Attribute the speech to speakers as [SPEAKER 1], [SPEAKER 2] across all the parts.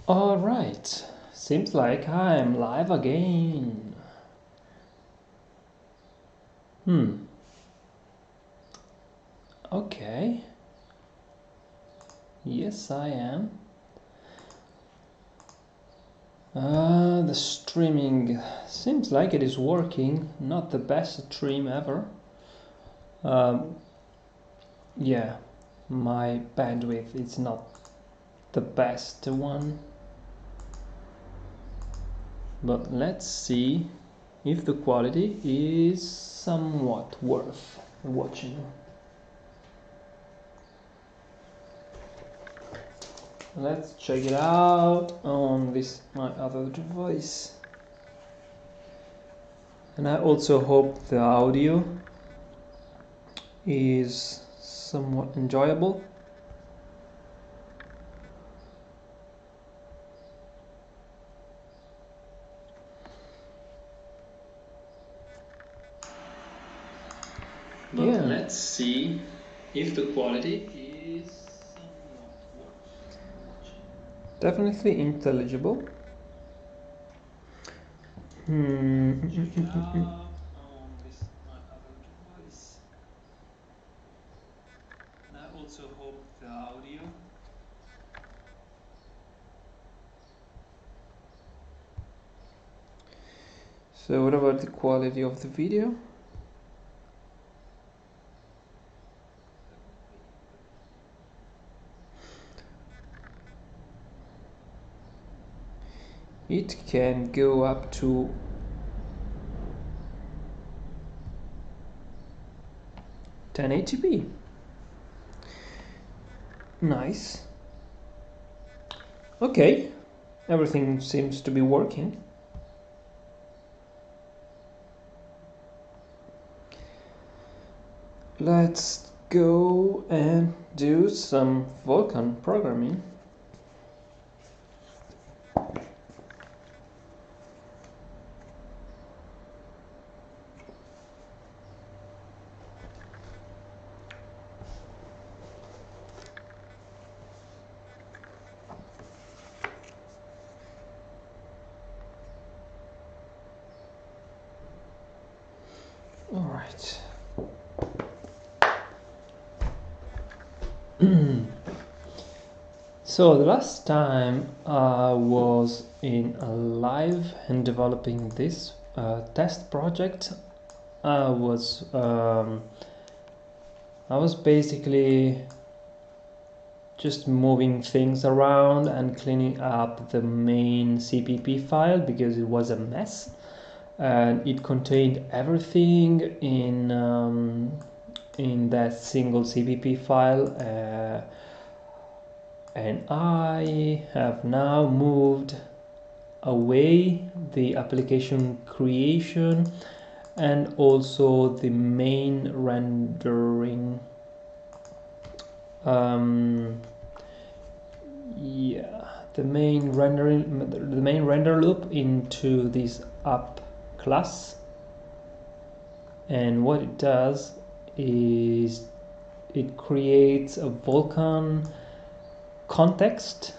[SPEAKER 1] Alright, seems like I'm live again. Okay. Yes, I am. The streaming seems like it is working. Not the best stream ever. Yeah, my bandwidth is not the best one. But let's see if the quality is somewhat worth watching. Let's check it out on my other device. And I also hope the audio is somewhat enjoyable. But yeah, let's see if the quality is somewhat worth watching. Definitely intelligible. Check it out on my other device. And I also hope the audio. So what about the quality of the video? It can go up to 1080p. Nice. Okay, everything seems to be working. Let's go and do some Vulkan programming. All right. So the last time I was in a live and developing this test project, I was basically just moving things around and cleaning up the main CPP file because it was a mess and it contained everything in that single CPP file. And I have now moved away the application creation and also the main rendering. The main render loop into this app class, and what it does is it creates a Vulkan context,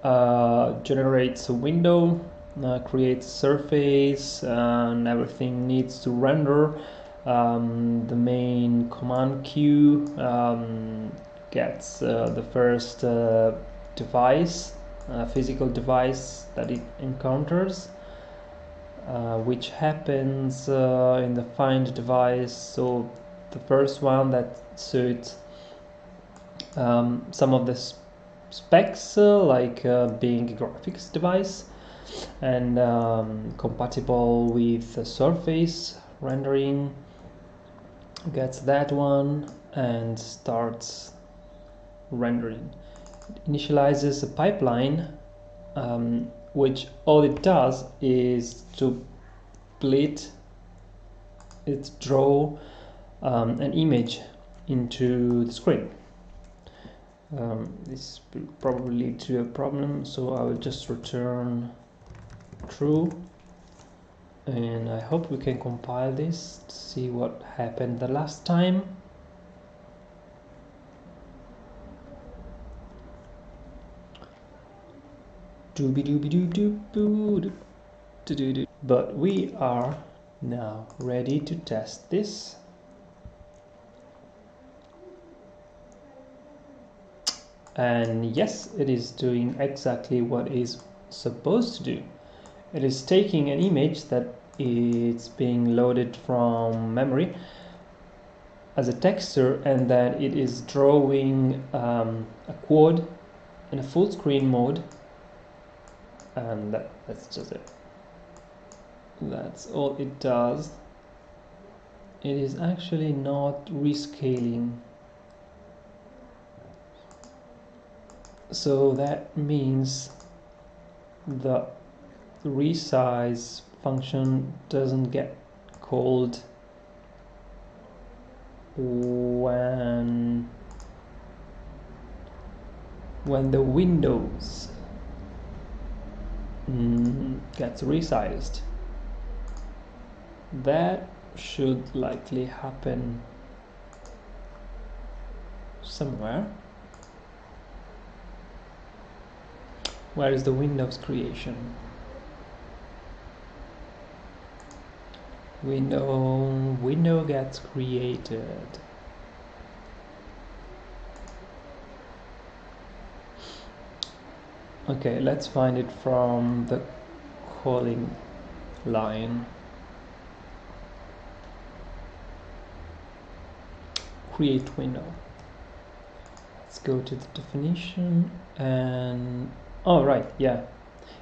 [SPEAKER 1] generates a window, creates a surface, and everything needs to render. The main command queue gets the first device, physical device that it encounters, which happens in the find device. So the first one that suits some of the specs, like being a graphics device and compatible with the surface rendering, gets that one and starts rendering. It initializes a pipeline, which all it does is to draw an image into the screen. This will probably lead to a problem, so I will just return true, and I hope we can compile this to see what happened the last time. But we are now ready to test this. And yes, it is doing exactly what it is supposed to do. It is taking an image that is being loaded from memory as a texture, and then it is drawing a quad in a full screen mode, and that's just it. That's all it does. It is actually not rescaling. So that means the resize function doesn't get called when the windows gets resized. That should likely happen somewhere. Where is the Windows creation? Window gets created. Okay, let's find it from the calling line. Create window. Let's go to the definition and oh right, yeah,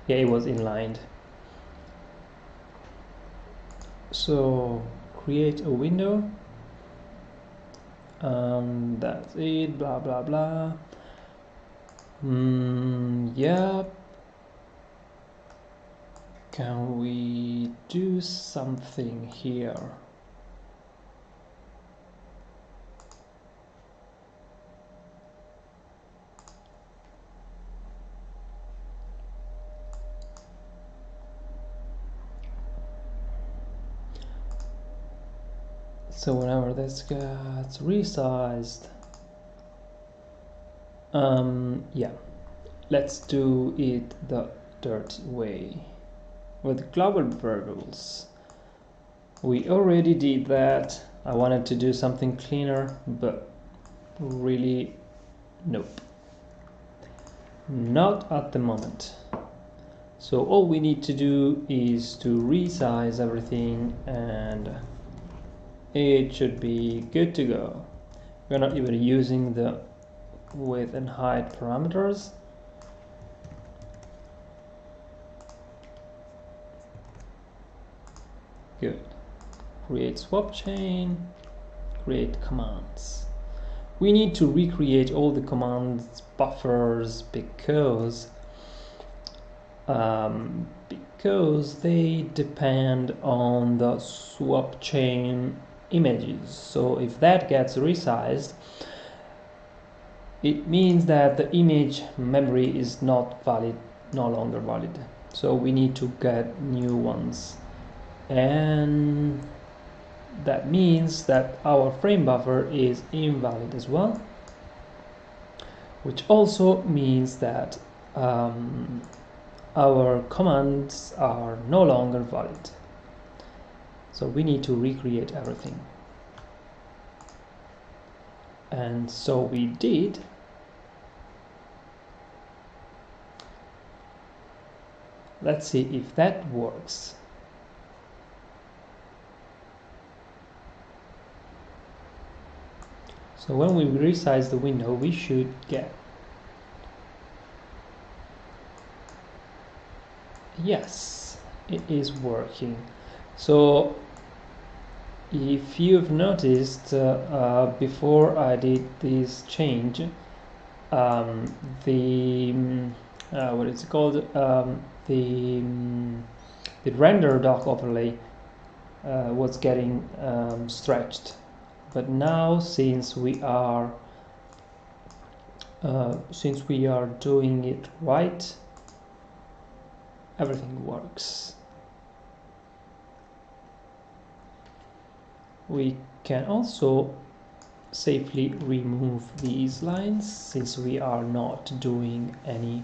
[SPEAKER 1] it was inlined. So create a window. That's it. Blah blah blah. Yeah. Can we do something here? So whenever this gets resized, yeah, let's do it the dirty way with global variables. We already did that. I wanted to do something cleaner, but really, nope, not at the moment. So all we need to do is to resize everything and it should be good to go. We're not even using the width and height parameters. Good. Create swap chain, create commands. We need to recreate all the commands buffers because they depend on the swap chain images. So if that gets resized, it means that the image memory is not valid, no longer valid. So we need to get new ones. And that means that our frame buffer is invalid as well, which also means that our commands are no longer valid. So we need to recreate everything. And so we did. Let's see if that works. So when we resize the window, we should get, yes, it is working. So if you've noticed, before I did this change, what is it called? The render dock overlay was getting stretched. But now, since we are doing it right, everything works. We can also safely remove these lines since we are not doing any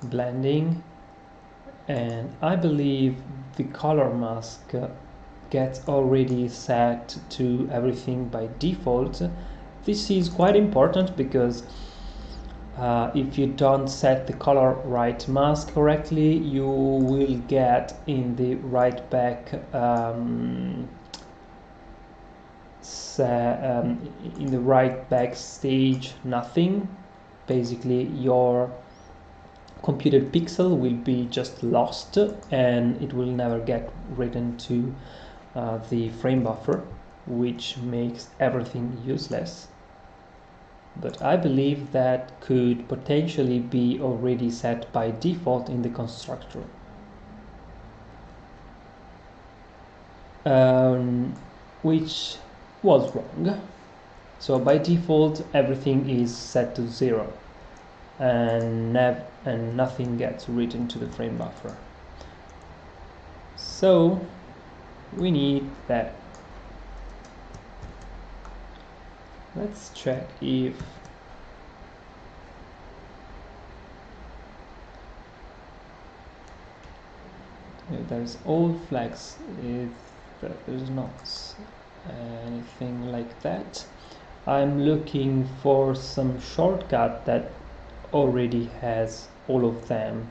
[SPEAKER 1] blending, and I believe the color mask gets already set to everything by default. This is quite important because if you don't set the color right mask correctly, you will get in the right back in the right back stage nothing. Basically your computed pixel will be just lost and it will never get written to the frame buffer, which makes everything useless. But I believe that could potentially be already set by default in the constructor. Which was wrong. So by default everything is set to 0 and nothing gets written to the frame buffer. So we need that. Let's check if there's all flags, if there's not anything like that. I'm looking for some shortcut that already has all of them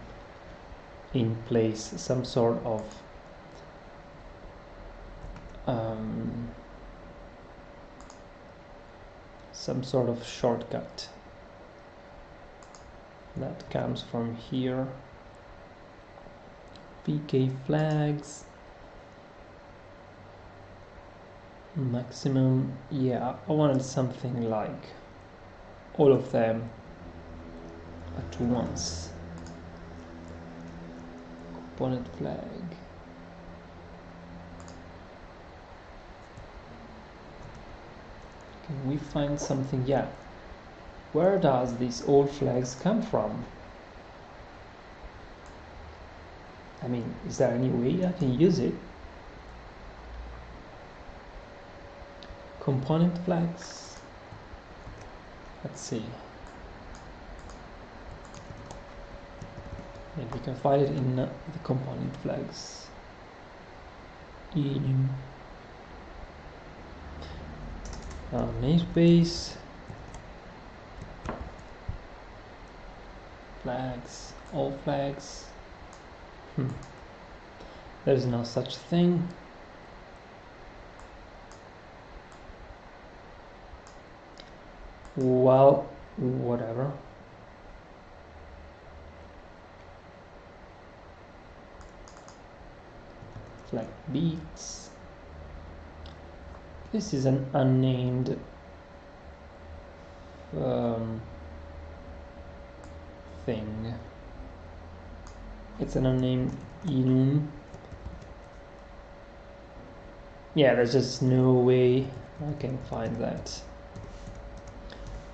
[SPEAKER 1] in place, some sort of shortcut that comes from here. PK flags maximum, yeah, I wanted something like all of them at once. Component flag. Can we find something? Yeah. Where does these all flags come from? I mean, is there any way I can use it? Component flags. Let's see. Maybe we can find it in the component flags. Namespace. Flags. All flags. There's no such thing. Well, whatever. Flag beats. This is an unnamed thing. It's an unnamed enum. Yeah, there's just no way I can find that.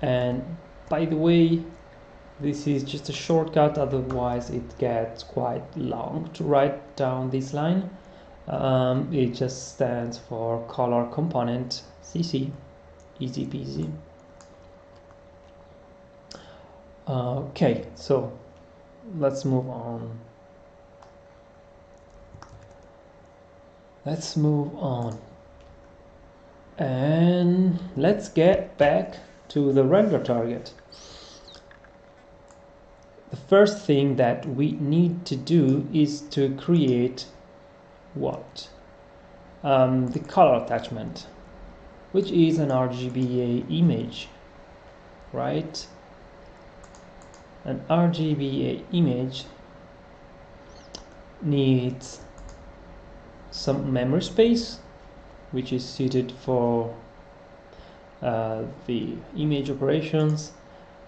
[SPEAKER 1] And by the way, this is just a shortcut, otherwise it gets quite long to write down this line. It just stands for color component CC. Easy peasy. Okay, so let's move on. And let's get back to the render target. The first thing that we need to do is to create what? The color attachment, which is an RGBA image, right? An RGBA image needs some memory space, which is suited for the image operations,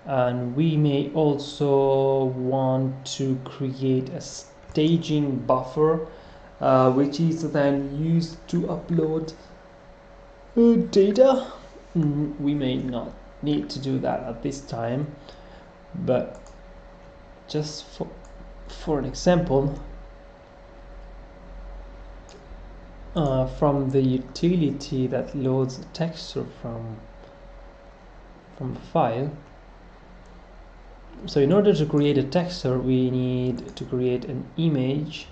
[SPEAKER 1] and we may also want to create a staging buffer, which is then used to upload data. We may not need to do that at this time, but just for an example, from the utility that loads the texture from a file, So in order to create a texture, we need to create an image.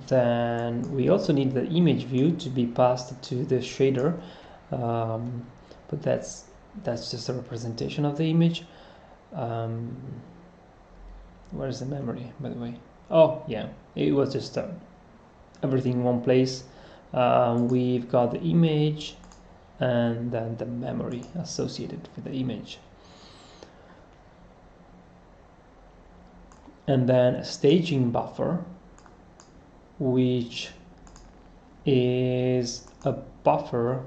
[SPEAKER 1] Then we also need the image view to be passed to the shader, but that's just a representation of the image. Where's the memory, by the way? Oh yeah, it was just everything in one place. We've got the image and then the memory associated with the image, and then a staging buffer, which is a buffer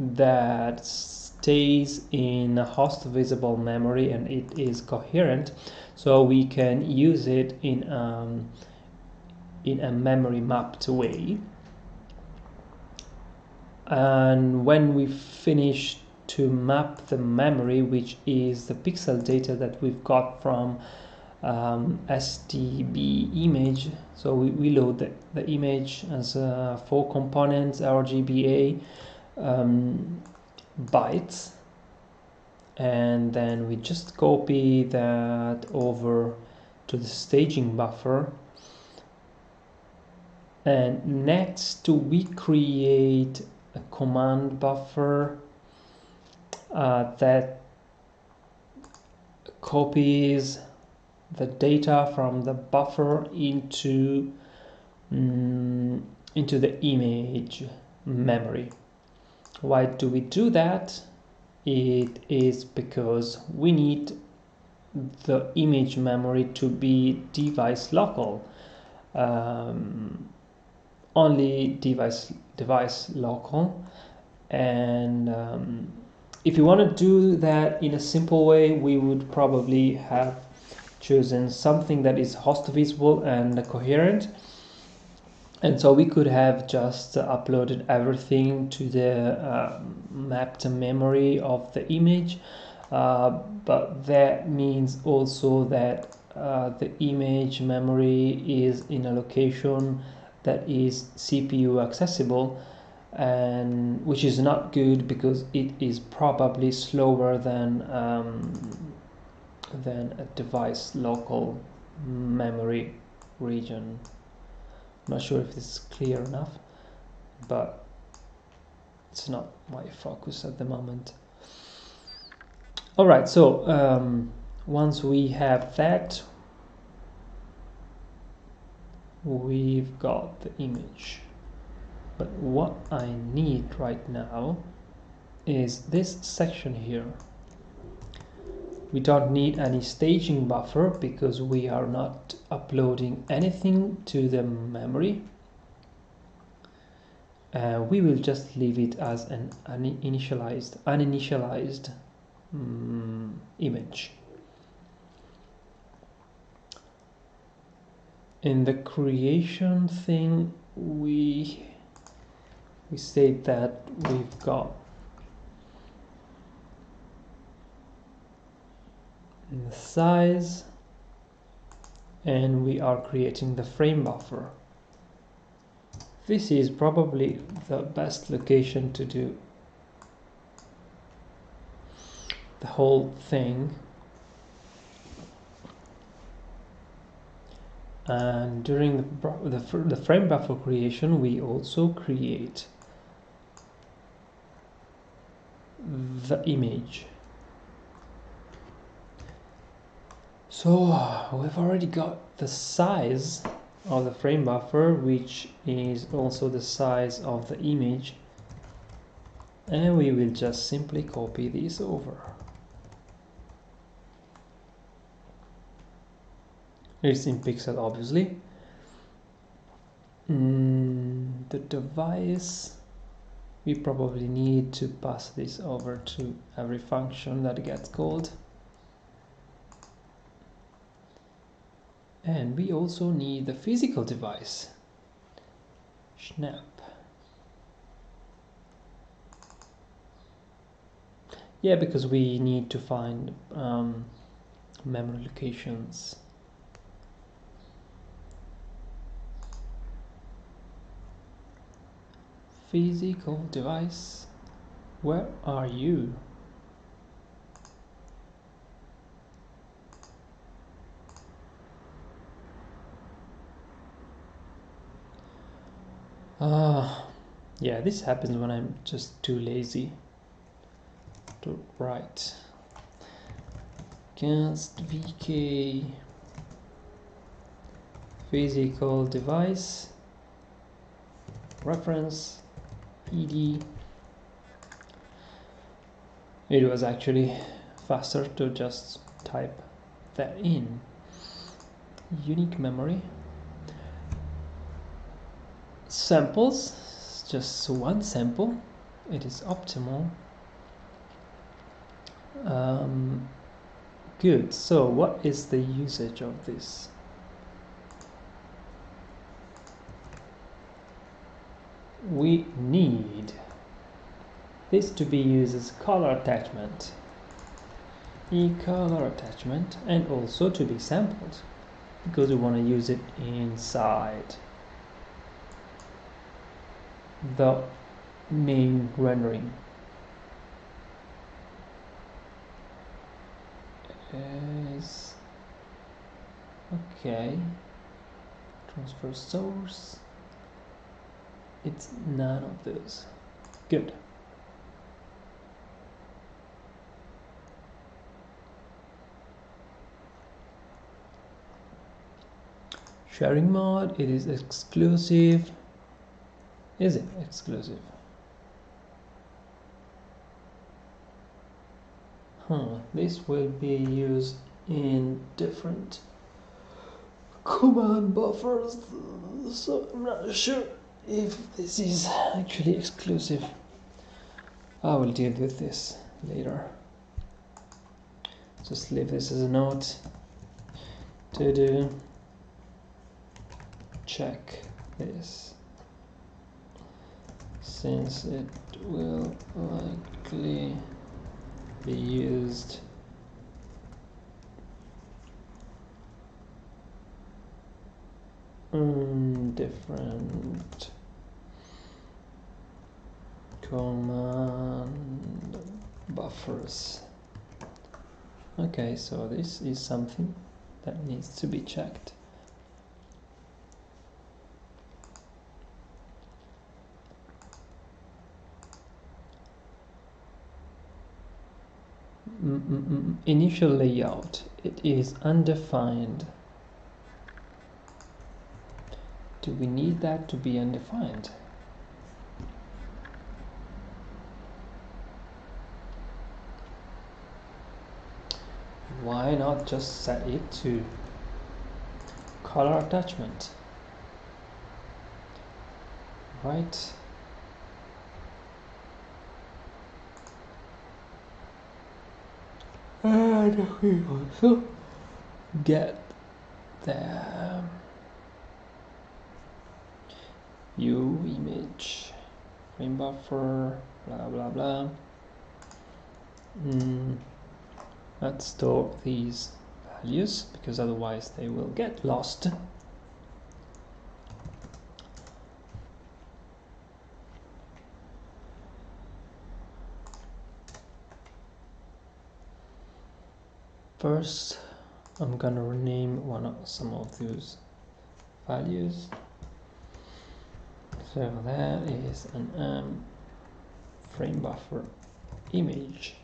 [SPEAKER 1] that stays in a host visible memory, and it is coherent, so we can use it in a memory mapped way. And when we finish to map the memory, which is the pixel data that we've got from STB image, so we load the image as 4 components RGBA bytes, and then we just copy that over to the staging buffer, and next we create a command buffer that copies the data from the buffer into the image memory. Why do we do that? It is because we need the image memory to be device local, only device local. And if you want to do that in a simple way, we would probably have chosen something that is host visible and coherent, and so we could have just uploaded everything to the mapped memory of the image, but that means also that the image memory is in a location that is CPU accessible, and which is not good because it is probably slower than a device local memory region. I'm not sure if this is clear enough, but it's not my focus at the moment. All right, so once we have that, we've got the image. But what I need right now is this section here. We don't need any staging buffer because we are not uploading anything to the memory. We will just leave it as an uninitialized image. In the creation thing, we state that we've got the size, and we are creating the frame buffer. This is probably the best location to do the whole thing. And during the frame buffer creation, we also create the image. So we've already got the size of the frame buffer, which is also the size of the image, and we will just simply copy this over. It's in pixel, obviously. The device, we probably need to pass this over to every function that gets called. And we also need the physical device. Snap. Yeah, because we need to find memory locations. Physical device, where are you? Yeah, this happens when I'm just too lazy to write. Cast VK physical device reference PD. It was actually faster to just type that in. Unique memory. Samples, just one sample. It is optimal. Good. So what is the usage of this? We need this to be used as color attachment, e-color attachment, and also to be sampled because we want to use it inside the main rendering. Is okay. Transfer source. It's none of those. Good. Sharing mode, it is exclusive. Is it exclusive? This will be used in different command buffers, so I'm not sure if this is actually exclusive. I will deal with this later. Just leave this as a note to do. Check this, since it will likely be used in different command buffers. Okay, so this is something that needs to be checked. Initial layout, it is undefined. Do we need that to be undefined? Why not just set it to color attachment? Right. And we also get the view image, frame buffer, blah blah blah. Let's store these values because otherwise they will get lost. First, I'm gonna rename some of those values. So that is an frame buffer image.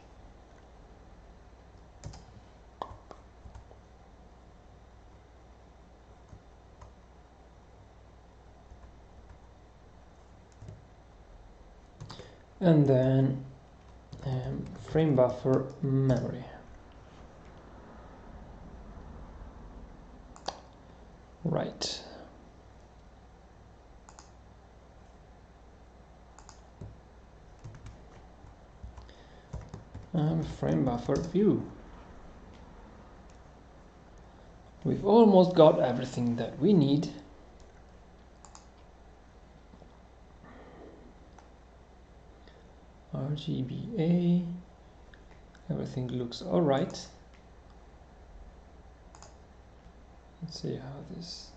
[SPEAKER 1] And then frame buffer memory. Right. Frame buffer view. We've almost got everything that we need. RGBA. Everything looks all right. Let's see how this.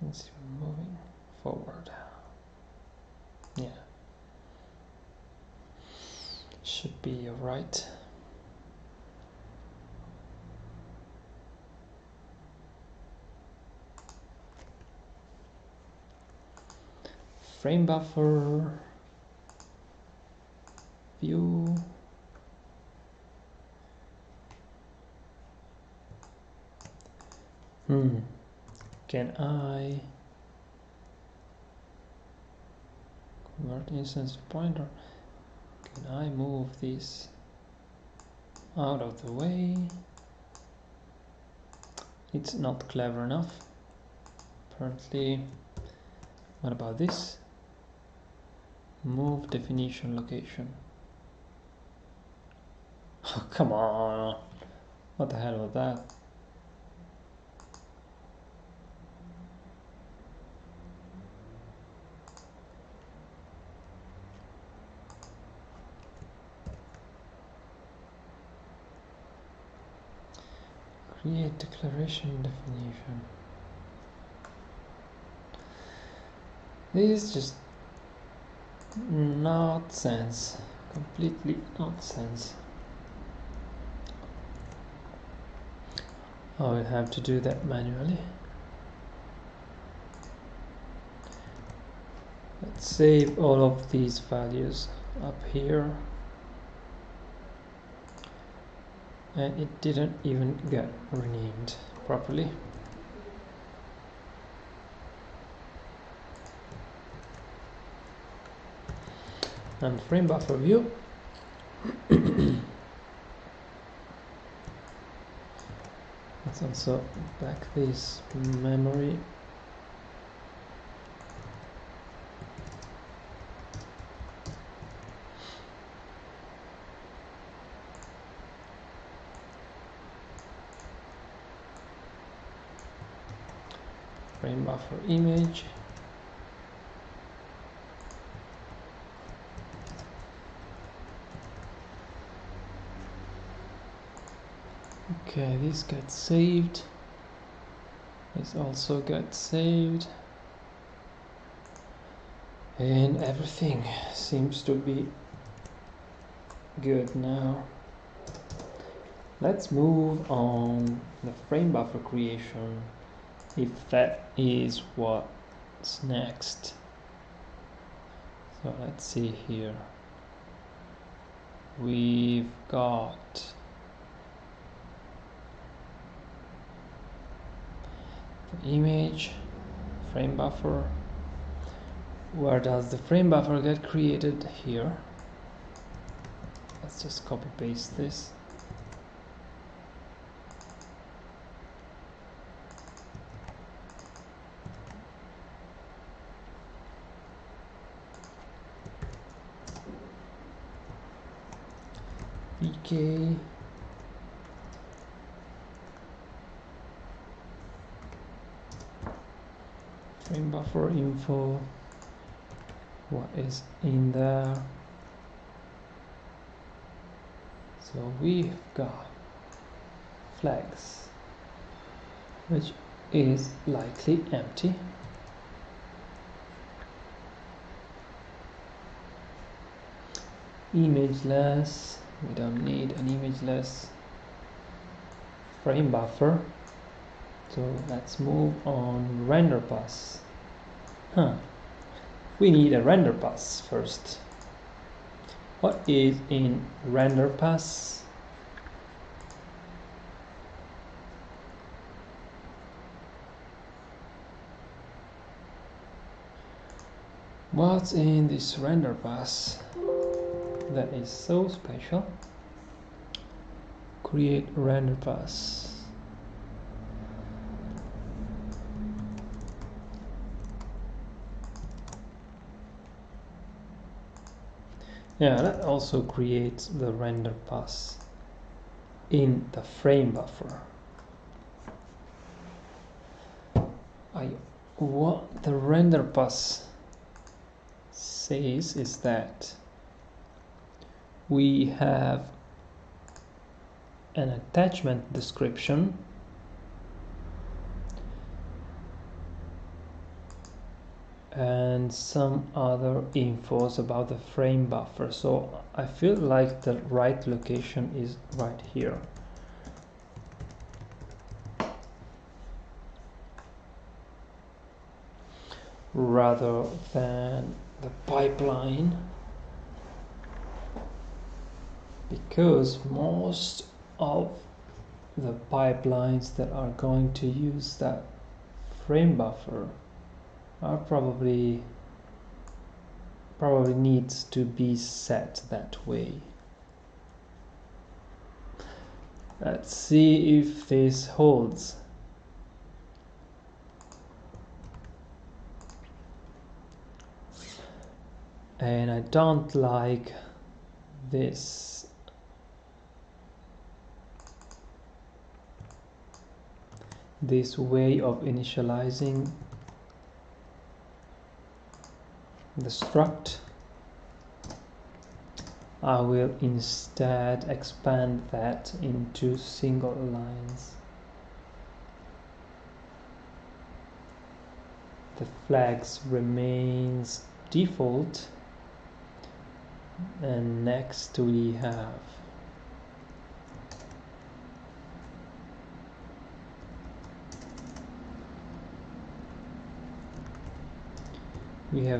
[SPEAKER 1] It's moving forward. Yeah. Should be all right. frame buffer, view, can I convert instance pointer? Can I move this out of the way? It's not clever enough, apparently. What about this? Move definition location. Oh, come on. What the hell was that? Create declaration definition. This is just nonsense. Completely nonsense. I will have to do that manually. Let's save all of these values up here. And it didn't even get renamed properly. And frame buffer view. Let's also back this memory. Frame buffer image. Okay, this got saved. This also got saved. And everything seems to be good now. Let's move on the frame buffer creation, if that is what's next. So let's see here. We've got the image, frame buffer. Where does the frame buffer get created? Here. Let's just copy paste this. VK. Frame buffer info. What is in there? So we've got flags, which is likely empty. Imageless, we don't need an imageless frame buffer. So let's move on render pass. We need a render pass first. What is in render pass? What's in this render pass that is so special? Create render pass. Yeah, that also creates the render pass in the frame buffer. What the render pass says is that we have an attachment description and some other infos about the frame buffer. So I feel like the right location is right here. rather than the pipeline, because most of the pipelines that are going to use that frame buffer are probably needs to be set that way. Let's see if this holds. And I don't like this way of initializing the struct. I will instead expand that into single lines. The flags remains default, and next we have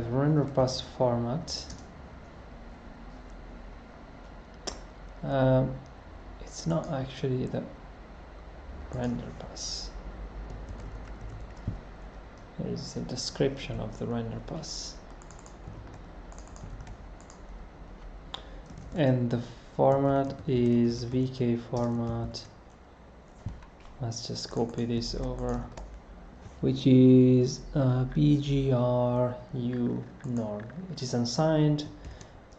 [SPEAKER 1] render pass format. It's not actually the render pass. It's a description of the render pass. And the format is VK format. Let's just copy this over, which is BGRU norm. It is unsigned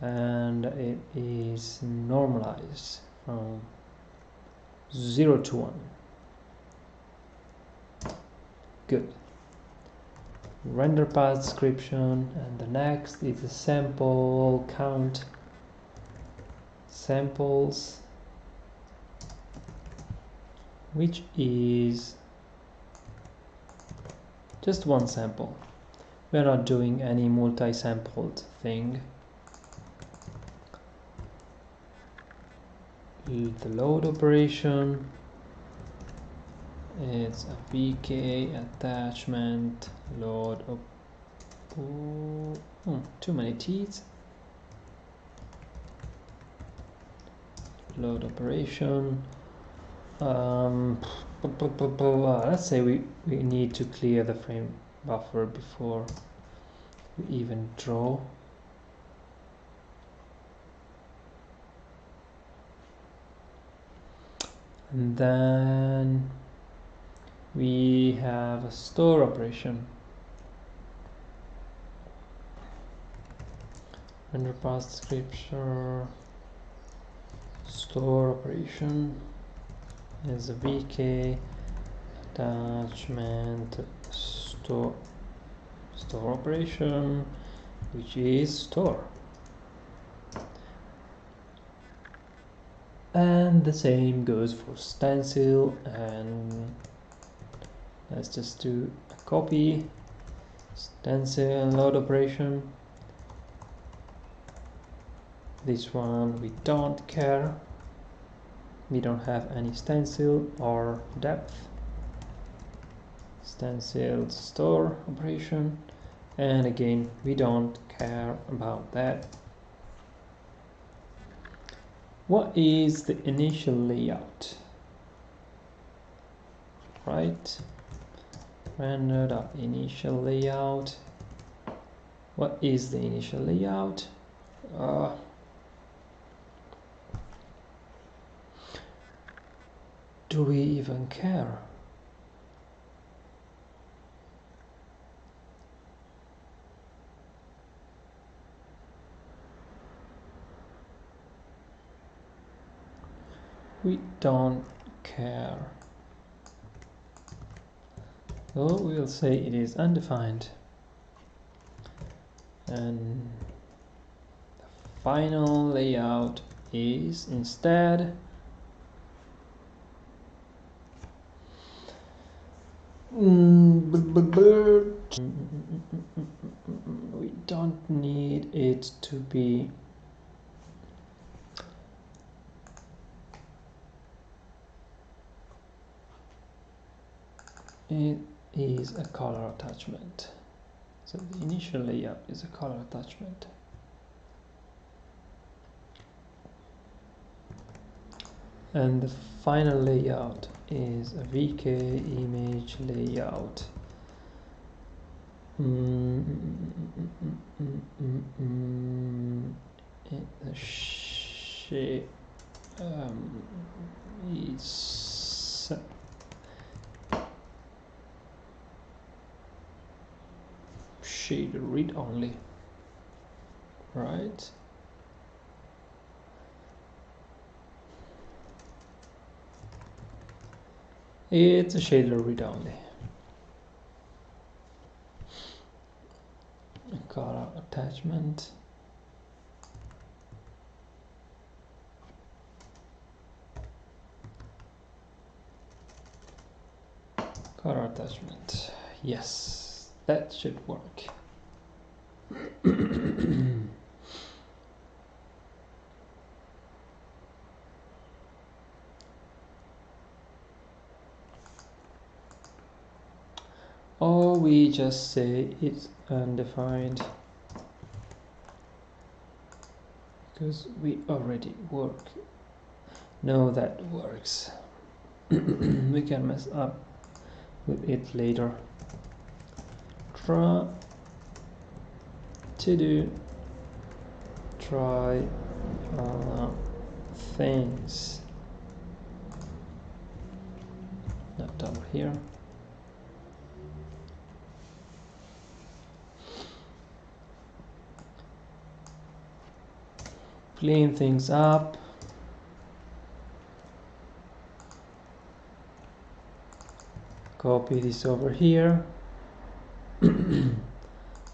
[SPEAKER 1] and it is normalized from 0 to 1. Good. Render path description, and the next is a sample count. Samples, which is just one sample. We're not doing any multi-sampled thing. The load operation, it's a VK attachment load op too many T's. Load operation. Let's say we need to clear the frame buffer before we even draw. And then we have a store operation. Render path descriptor. Store operation is a VK attachment store operation, which is store. And the same goes for stencil, and let's just do a copy. Stencil load operation. This one we don't care. We don't have any stencil or depth. Stencil store operation, and again we don't care about that. What is the initial layout? Right, render.initial layout. What is the initial layout? Do we even care? We don't care. So we'll say it is undefined. And the final layout is instead we don't need it to be it is a color attachment. So the initial layout is a color attachment. And the final layout is a VK image layout. The shape is shader read only, right? It's a shader read only. Color attachment. Color attachment. Yes, that should work. Or we just say it's undefined because we already know that works. We can mess up with it later. Try things. Not over here. Clean things up. Copy this over here.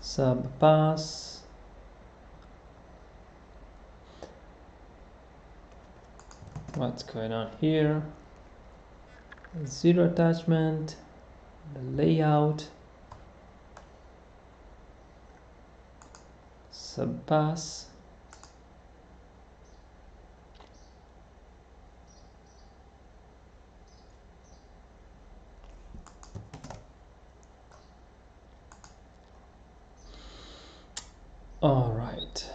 [SPEAKER 1] Subpass. What's going on here? Zero attachment. The layout. Subpass. All right.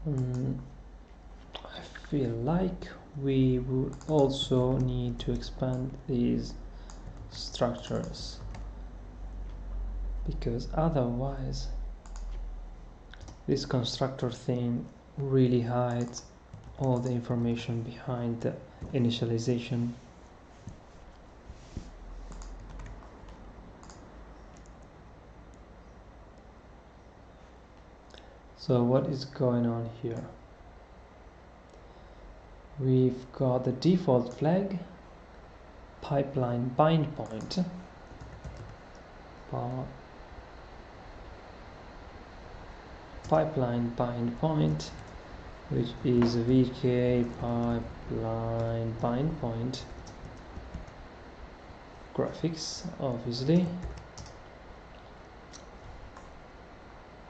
[SPEAKER 1] I feel like we would also need to expand these structures because otherwise this constructor thing really hides all the information behind the initialization. So what is going on here? We've got the default flag, pipeline bind point, which is VK pipeline bind point graphics, obviously.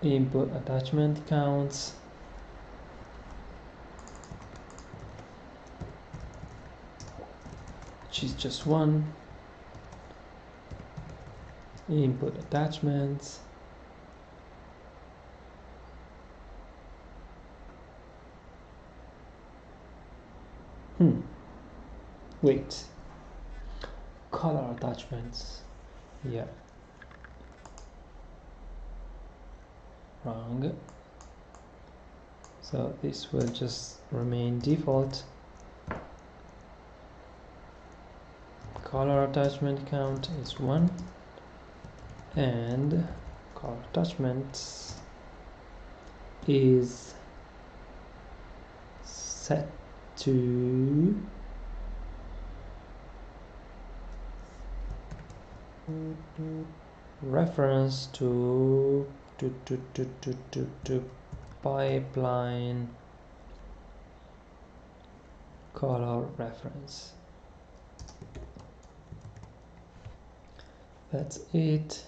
[SPEAKER 1] Input attachment counts. Which is just one. Input attachments. Wait. Color attachments. Yeah. Wrong. So this will just remain default. Color attachment count is 1 and color attachments is set to reference to pipeline color reference. That's it.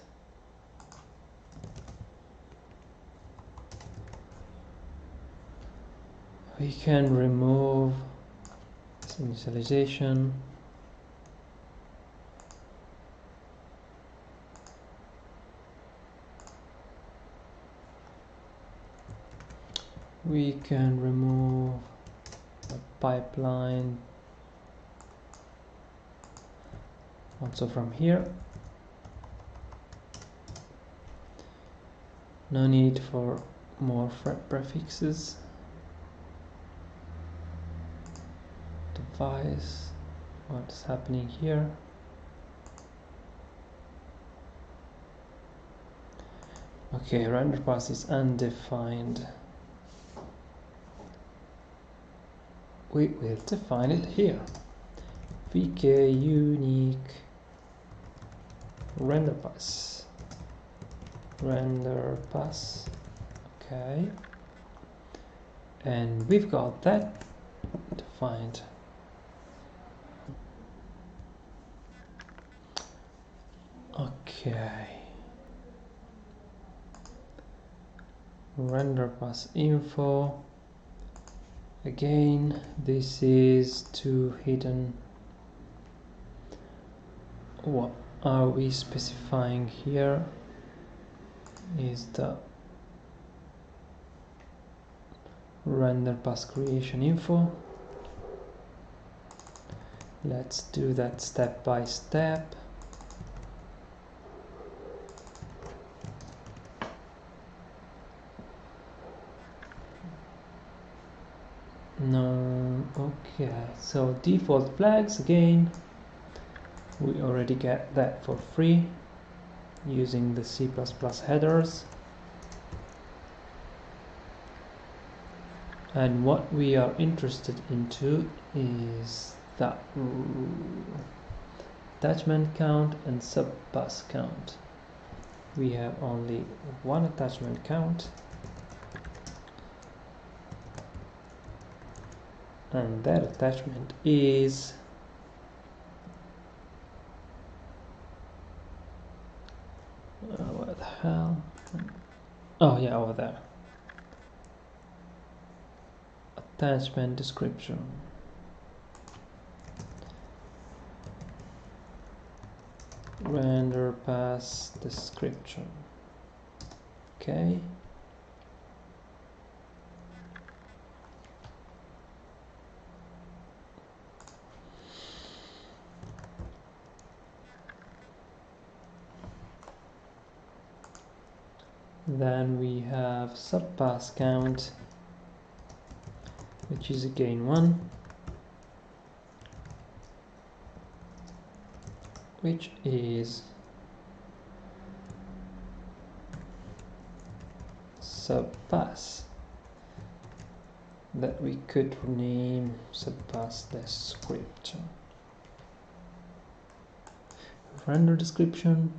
[SPEAKER 1] We can remove this initialization. We can remove a pipeline also from here. No need for more prefixes. Device, what's happening here? Okay, render path is undefined. We will define it here. VK unique render path. Render path. Okay. And we've got that defined. Okay. Render path info. Again, this is too hidden. What are we specifying here? Is the render path creation info. Let's do that step by step. No, okay, so default flags again. We already get that for free using the C++ headers. And what we are interested into is the attachment count and subpass count. We have only one attachment count, and that attachment is what the hell? Oh yeah, over there. Attachment description. Render path description. Okay. Then we have subpass count, which is again 1, which is subpass that we could name subpass description. Render description,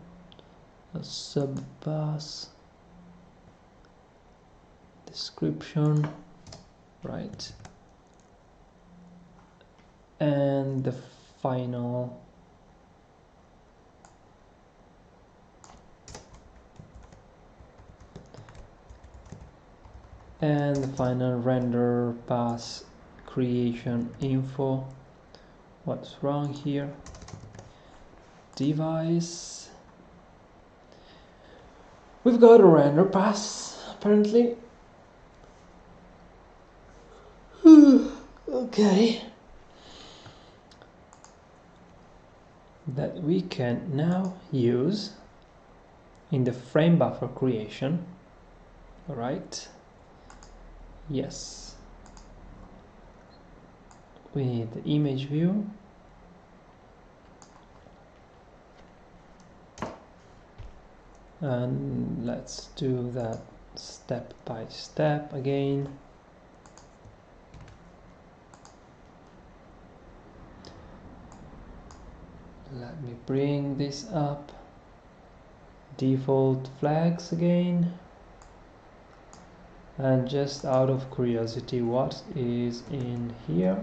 [SPEAKER 1] a subpass description, right? And the final render path creation info. What's wrong here? Device. We've got a render path apparently. Okay. That we can now use in the frame buffer creation. All right. Yes. With the image view. And let's do that step by step again. Let me bring this up. Default flags again. And just out of curiosity, what is in here?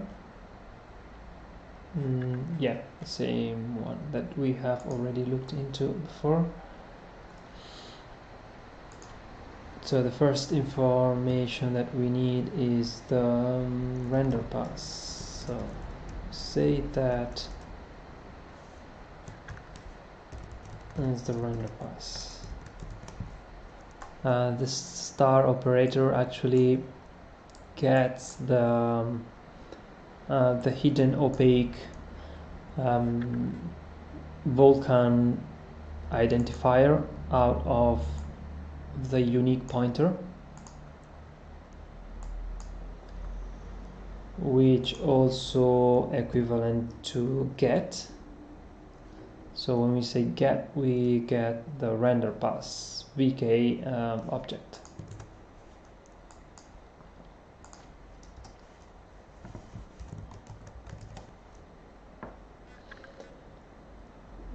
[SPEAKER 1] Yeah, the same one that we have already looked into before. So the first information that we need is the render path. So say that is the render path. This star operator actually gets the hidden opaque Vulkan identifier out of the unique pointer, which also equivalent to get. So when we say get, we get the render pass VK object.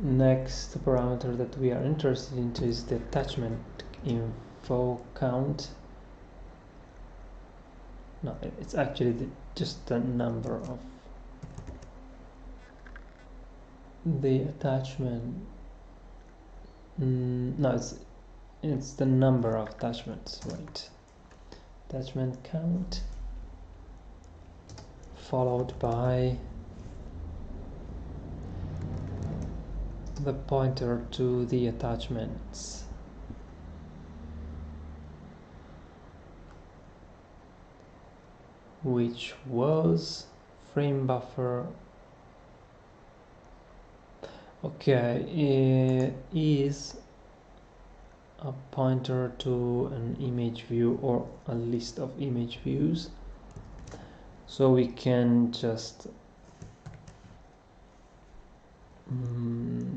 [SPEAKER 1] Next parameter that we are interested in is the attachment info count. No, it's actually just the number of the attachment. No, it's the number of attachments, right? Attachment count followed by the pointer to the attachments. Which was framebuffer. Okay, it is a pointer to an image view or a list of image views. So we can just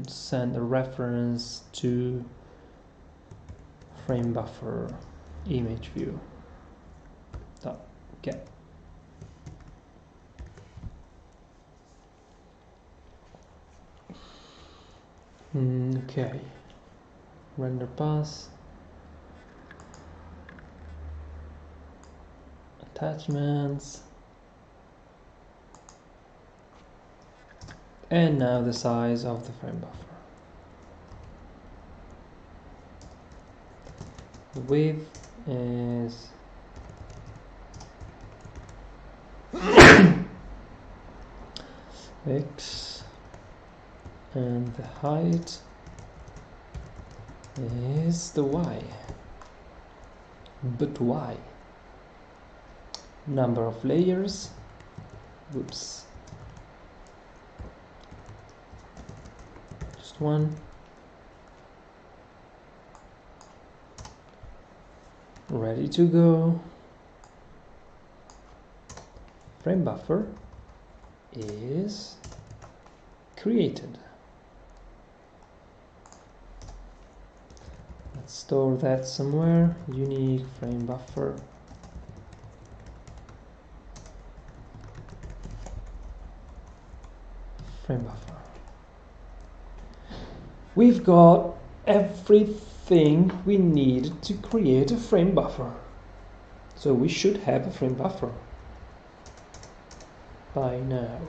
[SPEAKER 1] send a reference to framebuffer image view. Get. Okay, render pass, attachments, and now the size of the frame buffer. The width is X, and the height is the Y. But why? Number of layers. Whoops. Just one. Ready to go. Frame buffer is created. Let's store that somewhere. Unique frame buffer. Frame buffer. We've got everything we need to create a frame buffer. So we should have a frame buffer by now.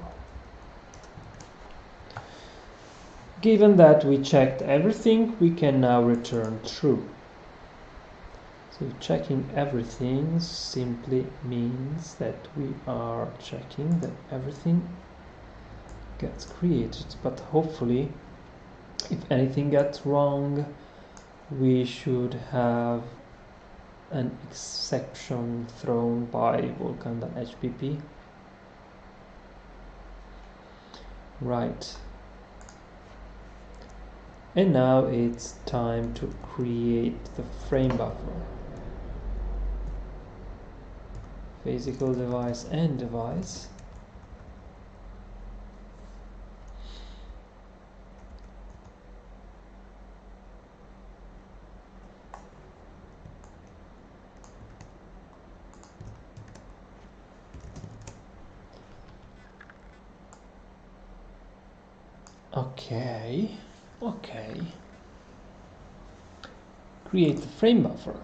[SPEAKER 1] Given that we checked everything, we can now return true. So checking everything simply means that we are checking that everything gets created, but hopefully if anything gets wrong, we should have an exception thrown by Vulkan.hpp. Right. And now it's time to create the frame buffer. Physical device and device. Okay. Create the frame buffer.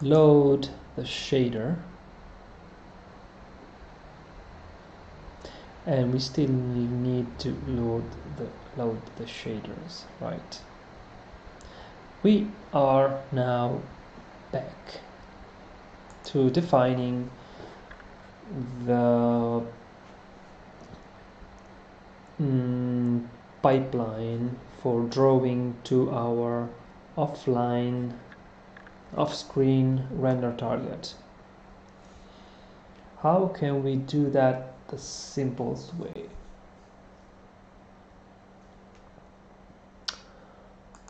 [SPEAKER 1] Load the shader. And we still need to load the shaders, right? We are now back to defining the pipeline for drawing to our off-screen render target. How can we do that the simplest way?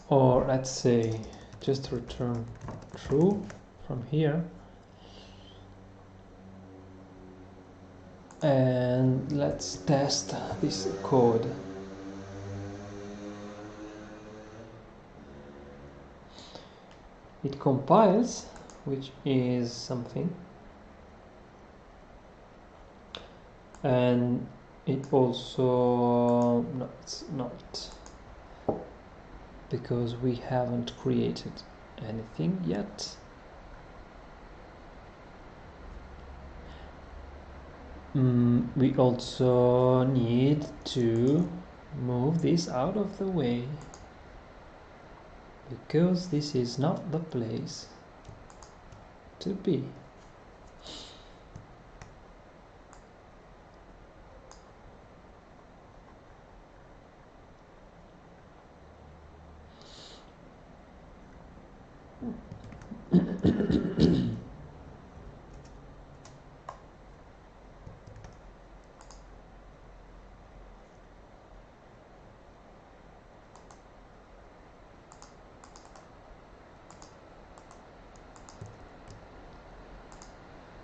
[SPEAKER 1] Or let's say just return true from here, and let's test this code. It compiles, which is something, and it also, no, it's not, because we haven't created anything yet. We also need to move this out of the way, because this is not the place to be.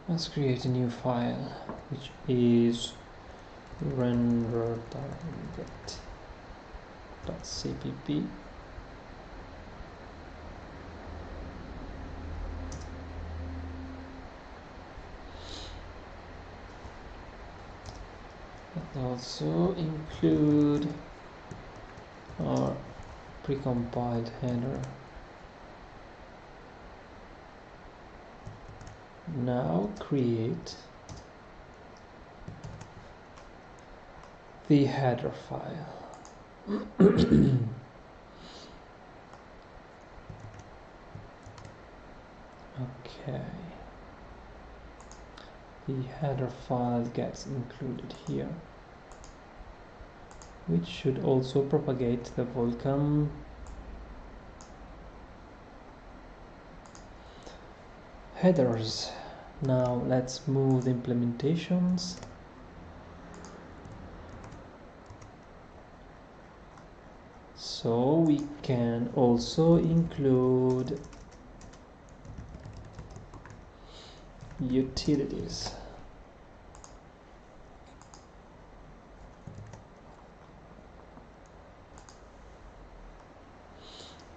[SPEAKER 1] Let's create a new file, which is render.get.cpp. And also include our precompiled header. Now create the header file. Okay. The header file gets included here, which should also propagate the Vulkan headers. Now let's move the implementations. So we can also include utilities.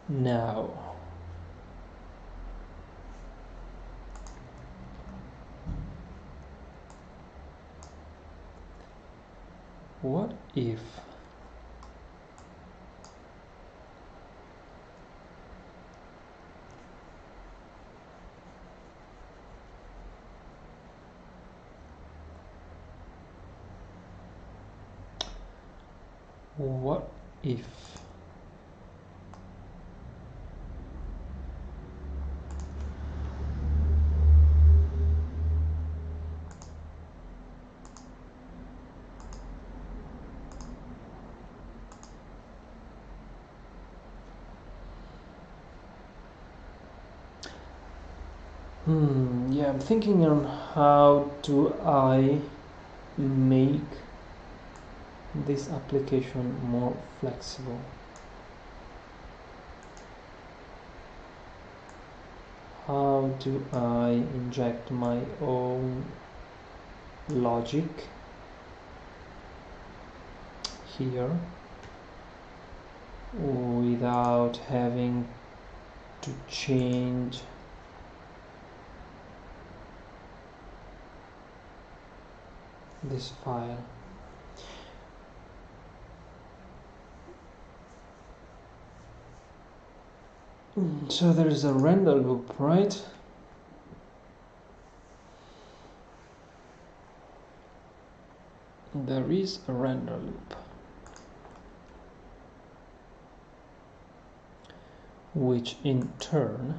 [SPEAKER 1] Now what if yeah, I'm thinking on how do I make this application more flexible. How do I inject my own logic here without having to change this file? So there is a render loop, right? There is a render loop, which in turn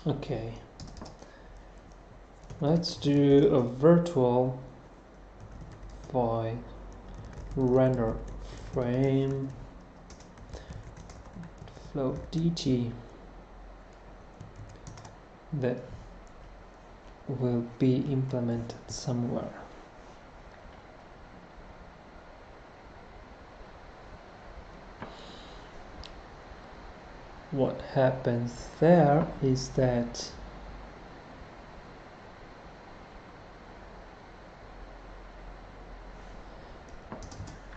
[SPEAKER 1] okay, let's do a virtual void render frame float dt that will be implemented somewhere. What happens there is that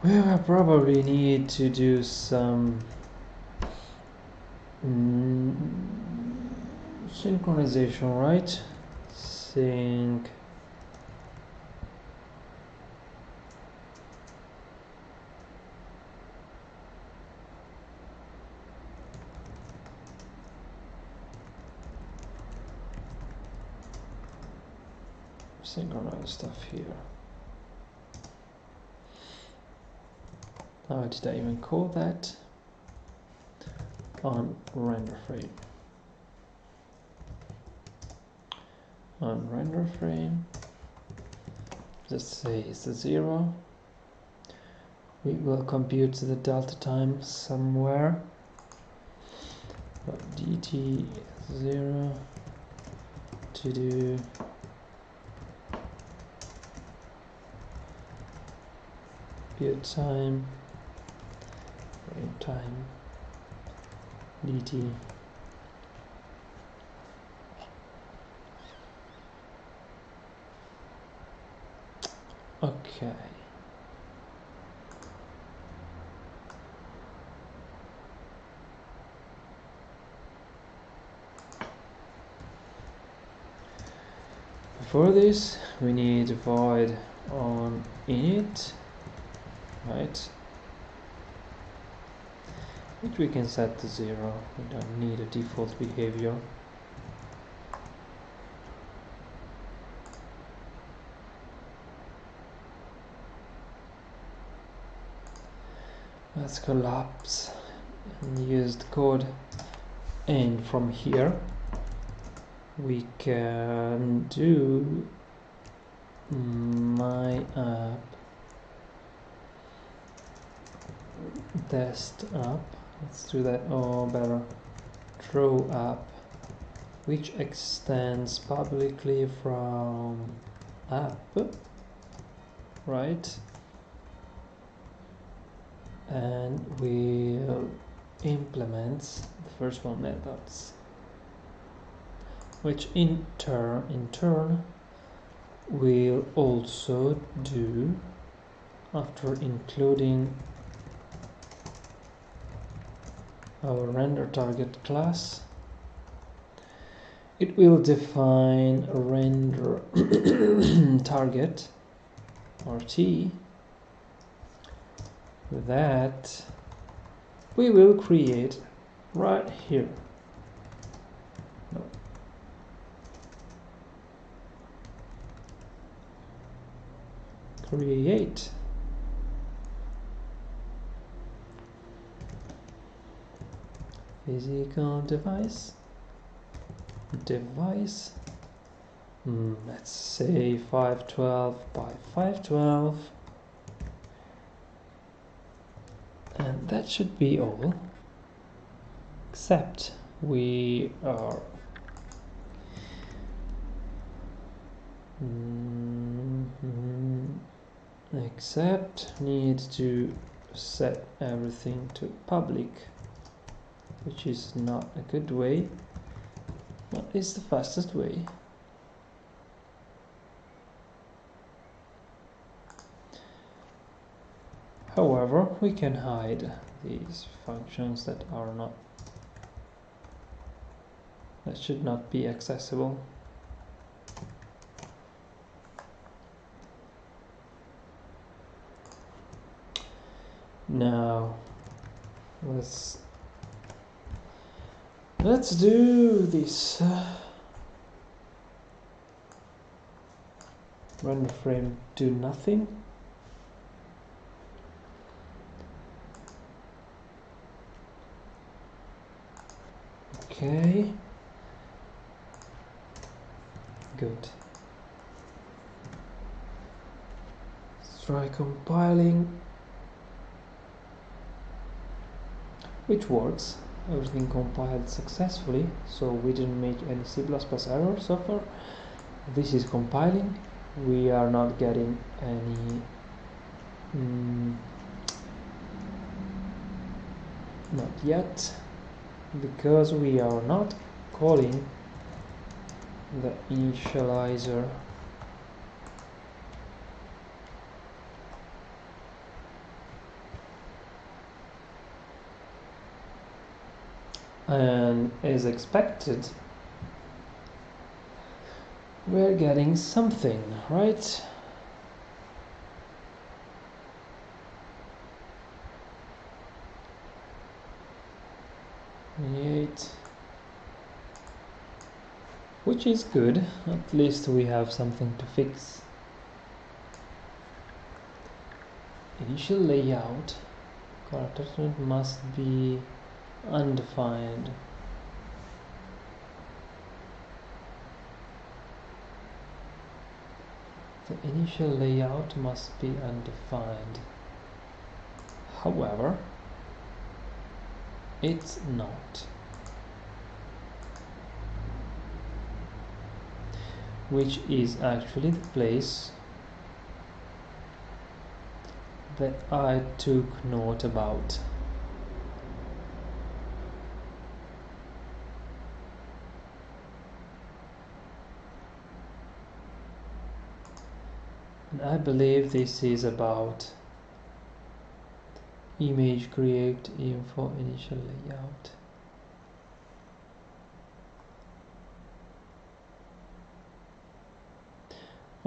[SPEAKER 1] we will probably need to do some synchronization, right? Sync synchronize stuff here. How did I even call that? On render frame. On render frame, let's say it's a 0. We will compute the delta time somewhere. dt 0 to do build time, frame time, dt. Okay. For this, we need a void on init, right? Which we can set to 0. We don't need a default behavior. Let's collapse and use the code, and from here we can do my app test app. Let's do that, or better, throw app, which extends publicly from app, right? And we'll implement the first one methods, which in turn will also do, after including our render target class, it will define a render target, or T, that we will create right here. No. Create physical device, let's say 512 by 512, and that should be all, except we are need to set everything to public, which is not a good way, but it's the fastest way. However, we can hide these functions that should not be accessible. Now let's do this render frame do nothing. Okay, good. Let's try compiling, which works. Everything compiled successfully, so we didn't make any C++ error so far. This is compiling. We are not getting any not yet, because we are not calling the initializer and as expected we're getting something, right? Which is good, at least we have something to fix. Initial layout character must be undefined. The initial layout must be undefined. However, it's not. Which is actually the place that I took note about. And I believe this is about image create info initial layout.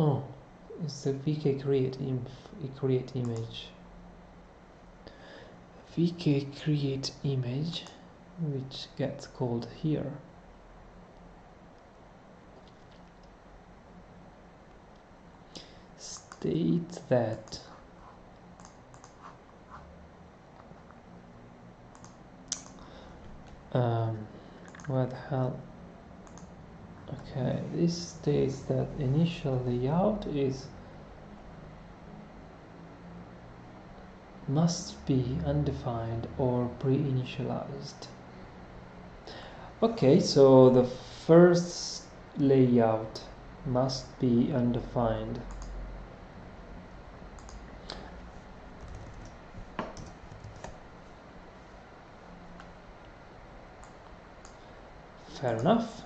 [SPEAKER 1] Oh, it's the vk create image. Vk create image, which gets called here. State that what the hell? Okay, this states that initial layout must be undefined or pre-initialized. Okay, so the first layout must be undefined. Fair enough.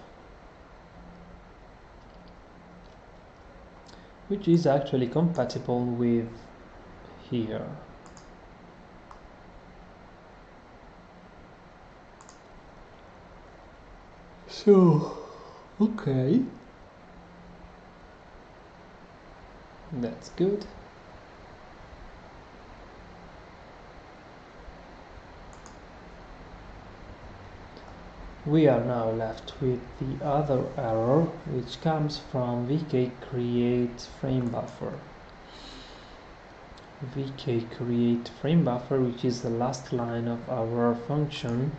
[SPEAKER 1] Which is actually compatible with here. So, okay. That's good. We are now left with the other error, which comes from vk create framebuffer. Vk create framebuffer, which is the last line of our function,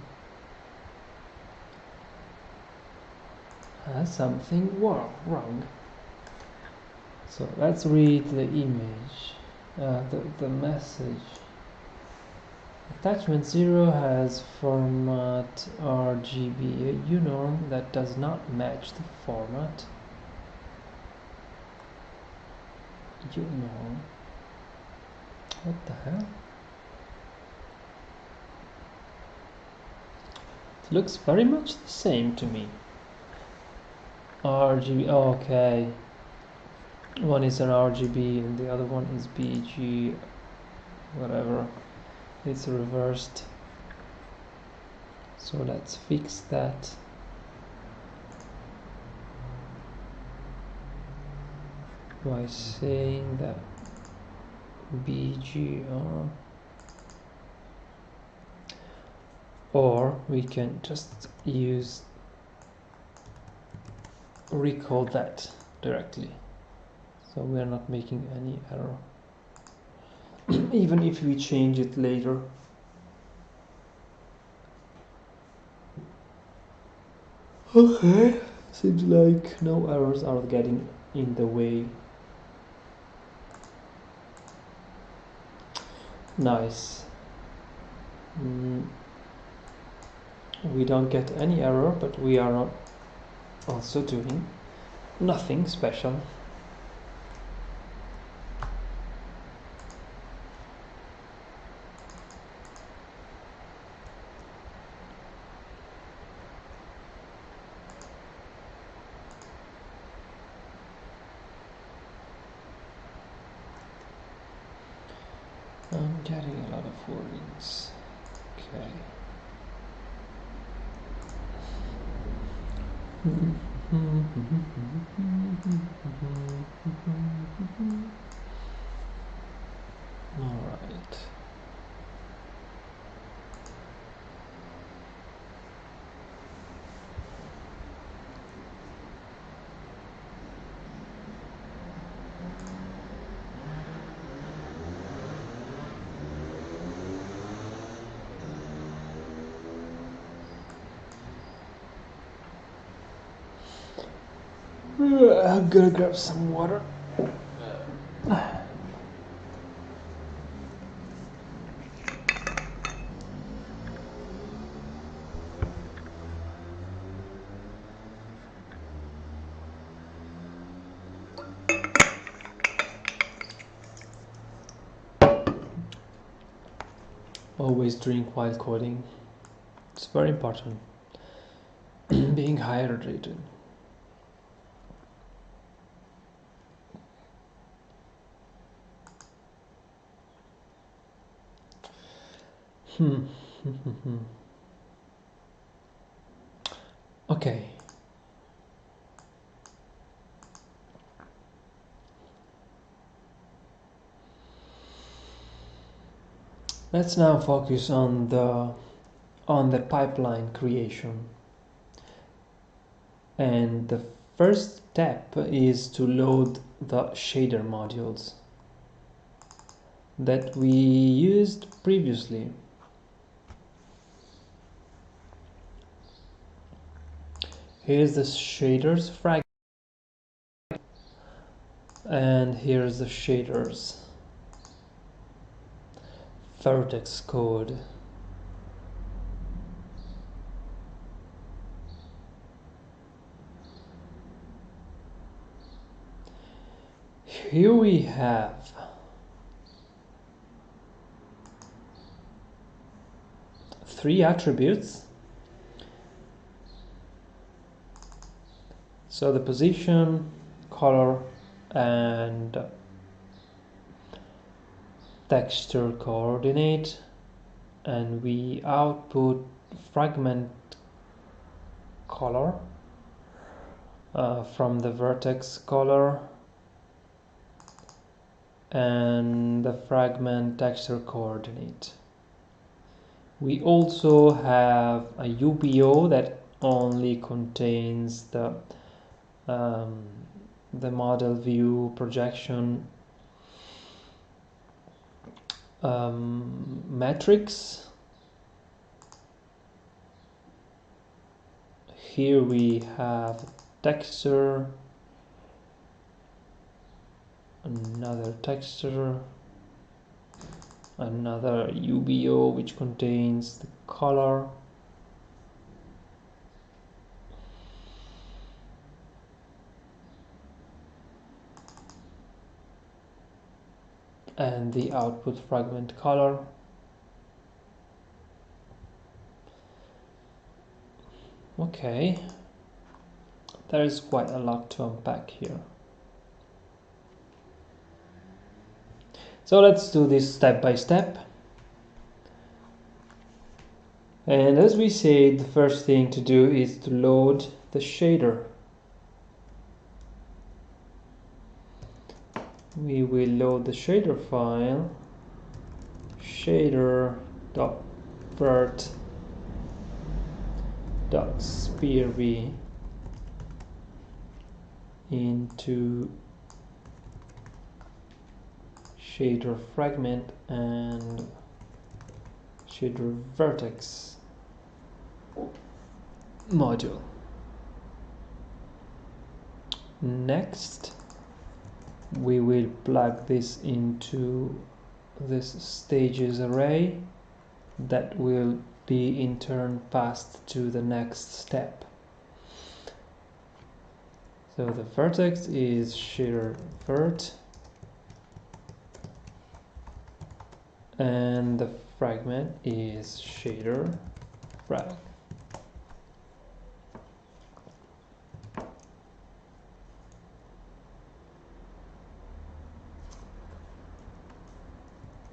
[SPEAKER 1] has something wrong. So let's read the image, the message. Attachment 0 has format RGB, a unorm that does not match the format. Unorm. What the hell? It looks very much the same to me. RGB, okay. One is an RGB and the other one is BG, whatever. It's reversed. So let's fix that. By saying that BGR, or we can just recall that directly, so we are not making any error even if we change it later. Okay, seems like no errors are getting in the way. Nice. We don't get any error, but we are not also doing nothing special. I'm getting a lot of warnings. Okay. All right. I'm gonna grab some water. Always drink while coding. It's very important. Being hydrated. Okay. Let's now focus on the pipeline creation. And the first step is to load the shader modules that we used previously. Here's the shaders fragment, and here's the shaders Vertex code. Here we have three attributes. So the position, color, and texture coordinate, and we output fragment color from the vertex color and the fragment texture coordinate. We also have a UBO that only contains the model view projection matrix. Here we have texture, another texture, another UBO which contains the color, and the output fragment color. Okay, there is quite a lot to unpack here. So let's do this step by step. And as we said, the first thing to do is to load the shader. We will load the shader file, shader.vert.spherv into shader fragment and shader vertex module. Next, we will plug this into this stages array that will be in turn passed to the next step. So the vertex is shader vert, and the fragment is shader frag.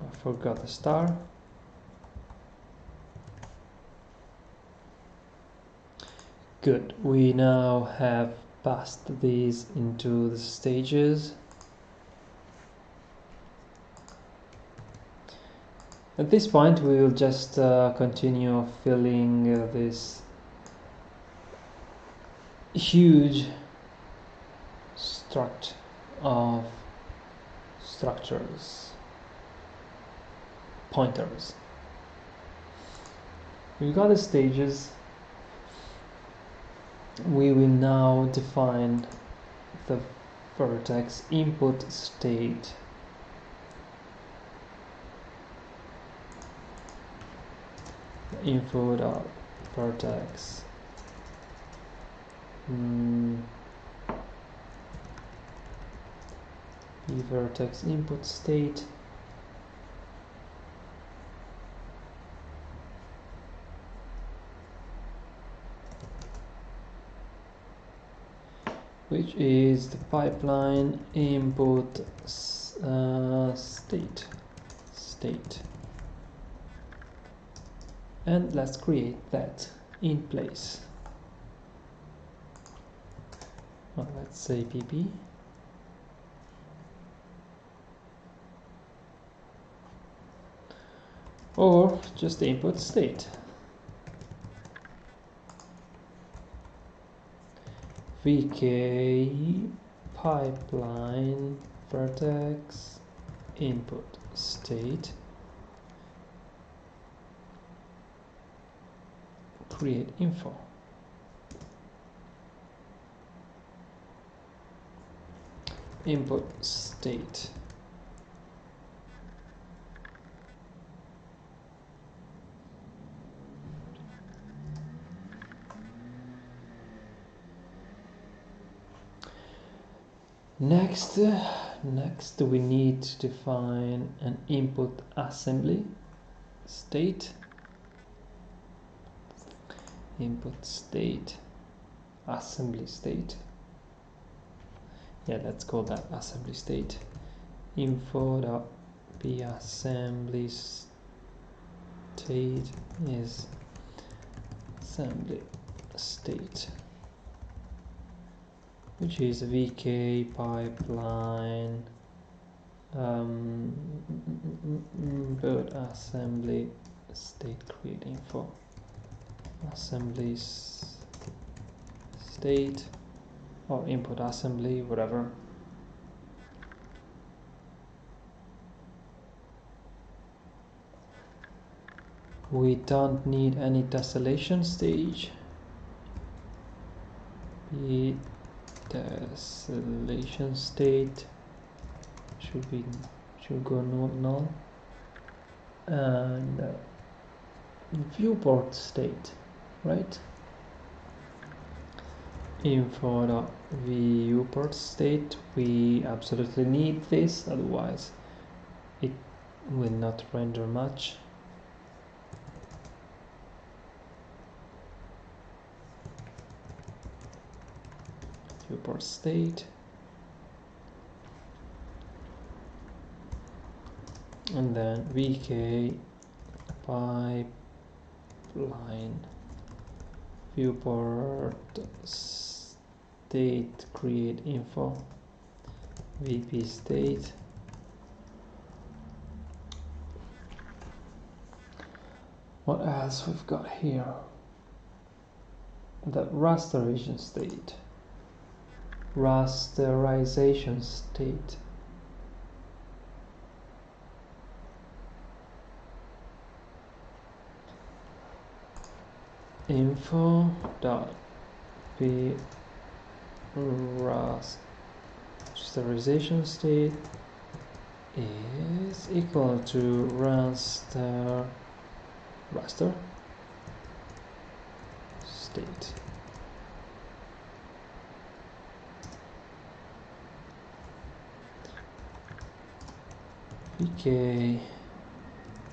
[SPEAKER 1] I forgot the star. Good, we now have passed these into the stages. At this point we will just continue filling this huge struct of structures, pointers. We've got the stages. We will now define the vertex input state. Info.vertex vertex input state, which is the pipeline input state. And let's create that in place. Well, let's say pp. Or just the input state. vk pipeline vertex input state, create info. Input state. Next we need to define an input assembly state. Input state, assembly state. Yeah, let's call that assembly state. Info.assembly state is assembly state, which is vk pipeline build assembly state create info assembly state, or input assembly, whatever. We don't need any tessellation stage. The tessellation state should go null, and viewport state, right? Info.viewport state, we absolutely need this, otherwise it will not render much. Viewport state, and then vk pipeline viewport state create info vp state. What else we've got here? The rasterization state. Rasterization state. Info dot p rasterization state is equal to raster state. PK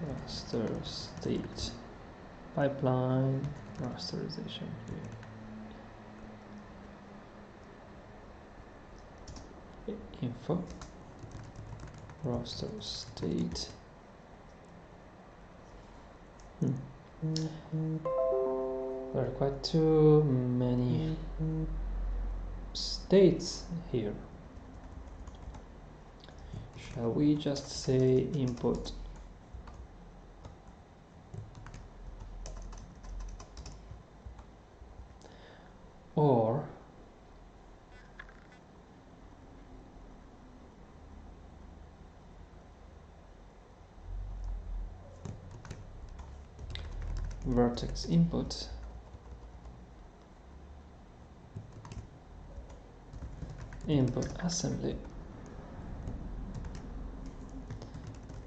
[SPEAKER 1] raster state pipeline rasterization. Info raster state. There are quite too many states here. Shall we just say input or vertex input assembly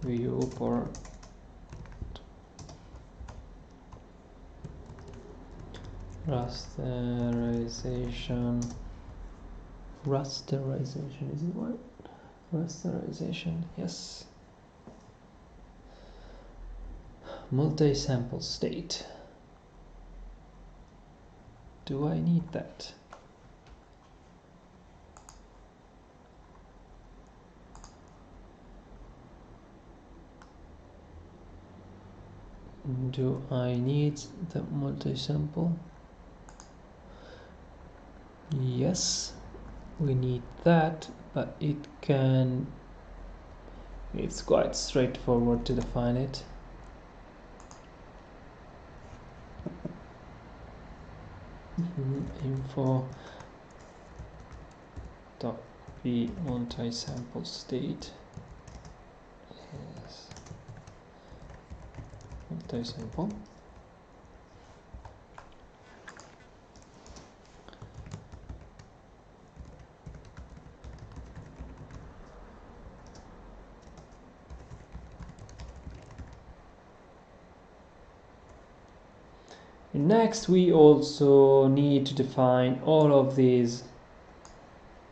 [SPEAKER 1] viewport rasterization is it what? Rasterization, yes. Multi-sample state. Do I need that? Do I need the multi-sample? Yes, we need that, but it's quite straightforward to define it. Info dot be multi-sample state. Yes. Multi-sample. Next, we also need to define all of these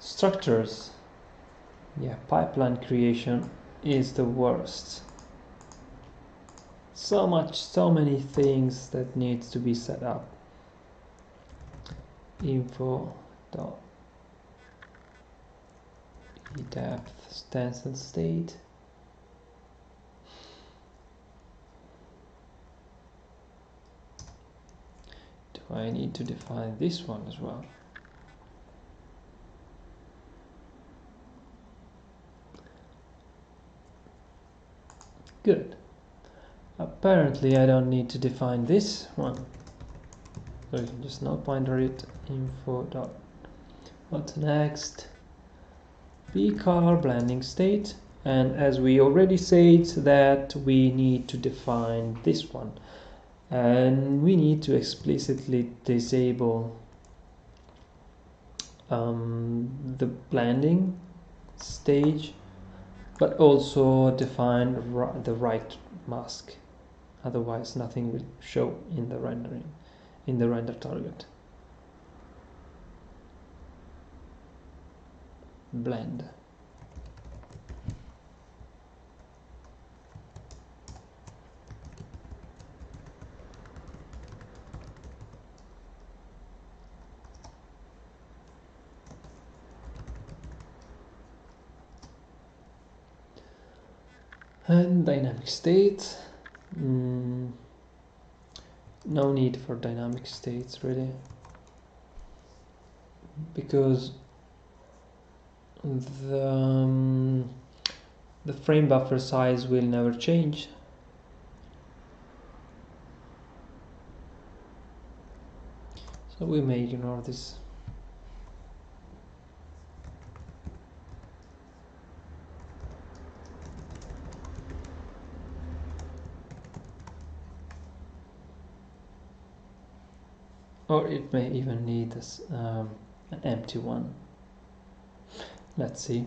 [SPEAKER 1] structures. Yeah, pipeline creation is the worst. So many things that needs to be set up. Info dot depth stencil state. Do I need to define this one as well? Good. Apparently I don't need to define this one. So you can just null pointer it. Info dot what's next? Color blending state, and as we already said that we need to define this one, and we need to explicitly disable the blending stage, but also define the right mask, otherwise nothing will show in the rendering, in the render target. Blend. And dynamic state. No need for dynamic states really, because the frame buffer size will never change. So we may ignore this. Or it may even need this, an empty one. Let's see.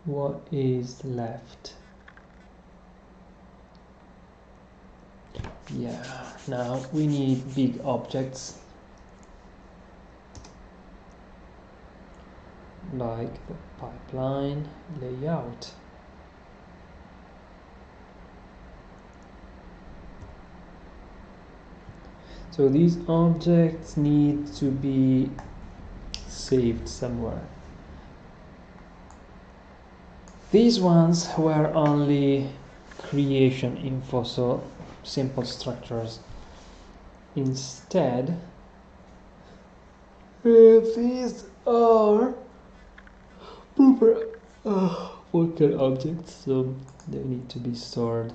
[SPEAKER 1] What is left? Yeah, now we need big objects like the pipeline layout. So these objects need to be saved somewhere. These ones were only creation info, so simple structures. Instead, these are proper Vulkan objects, so they need to be stored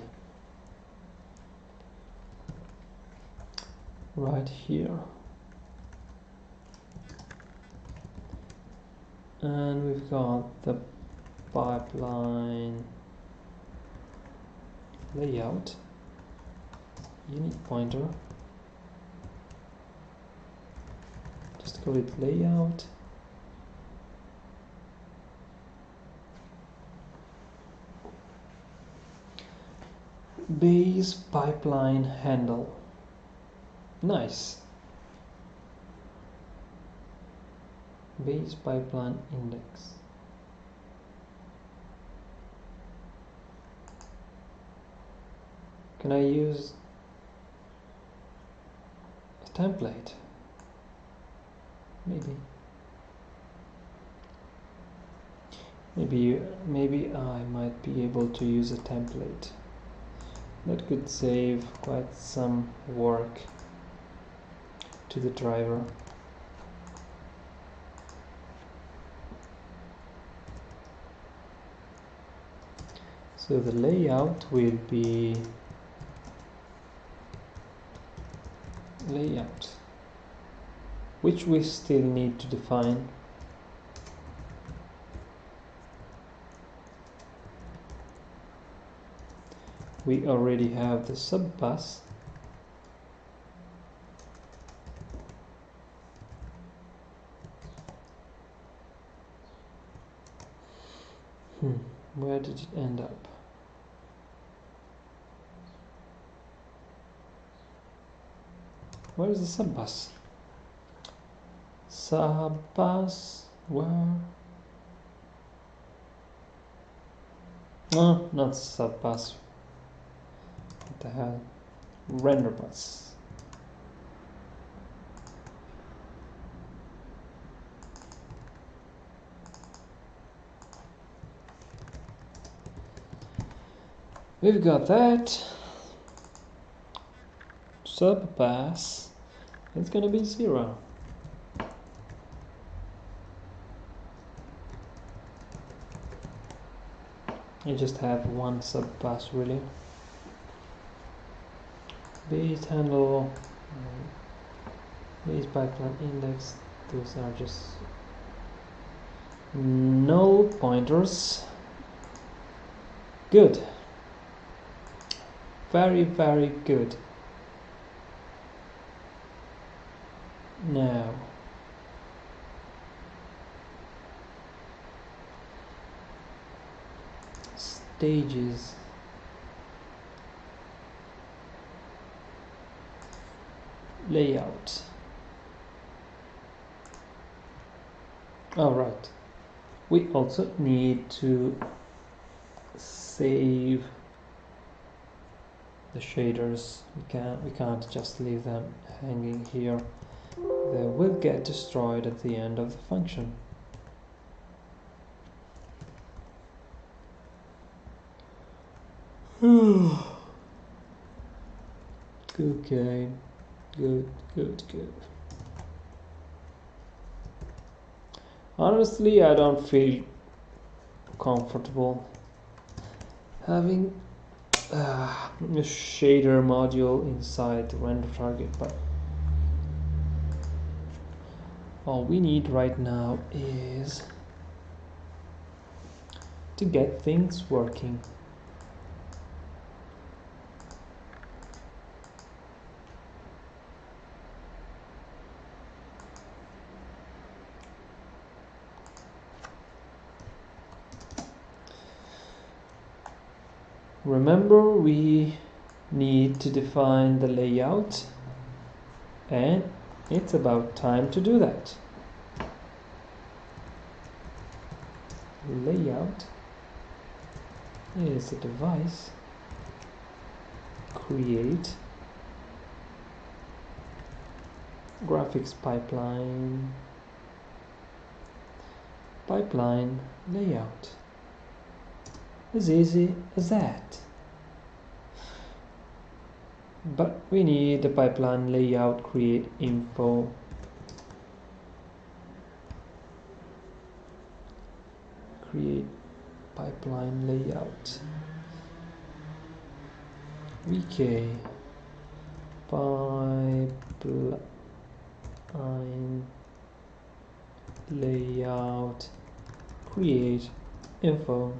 [SPEAKER 1] right here. And we've got the pipeline layout, unique pointer, just call it layout. Base pipeline handle. Nice. Base pipeline index. Can I use a template? Maybe I might be able to use a template. That could save quite some work to the driver. So the layout will be layout, which we still need to define. We already have the subbus. Where did it end up? Where is the subbus? Subbus, where? No, not subbus. What the hell? Render bus. We've got that. Subbus. It's gonna be 0. You just have one subbus really. Base handle, base pipeline index, those are just null pointers. Good. Very, very good. Now, stages. Layout. All right. We also need to save the shaders. We can't just leave them hanging here. They will get destroyed at the end of the function. Okay, good. Honestly, I don't feel comfortable having a shader module inside the render target, but all we need right now is to get things working. Remember, we need to define the layout, and it's about time to do that. Layout is a device, create graphics pipeline layout. As easy as that. But we need the pipeline layout create info. Create pipeline layout. VK pipeline layout create info.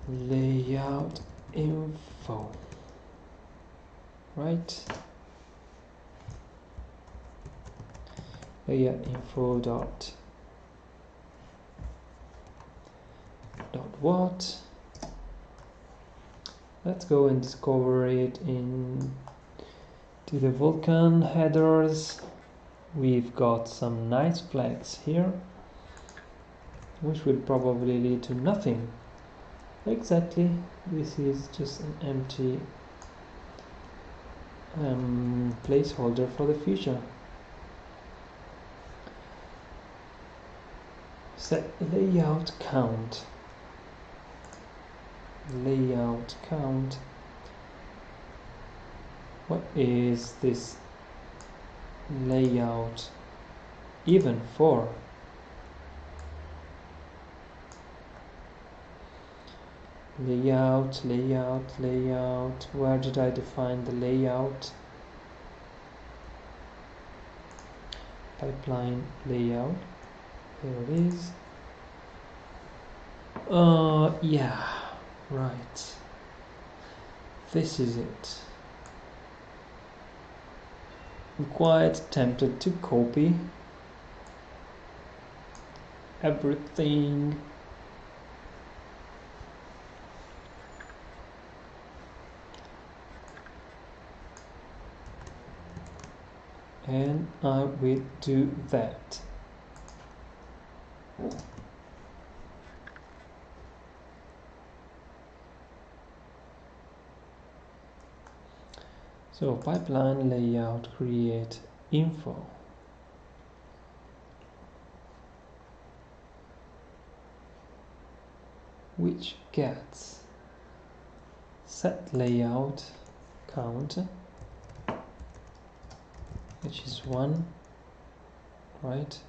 [SPEAKER 1] Layout info. Right? Layout info dot what? Let's go and discover it in to the Vulkan headers. We've got some nice flags here, which will probably lead to nothing. Exactly, this is just an empty placeholder for the future. Set layout count. Layout count. What is this layout even for? Layout. Where did I define the layout? Pipeline layout. There it is. Yeah, right. This is it. I'm quite tempted to copy everything. And I will do that. So pipeline layout create info. Which gets set layout count, which is 1, right?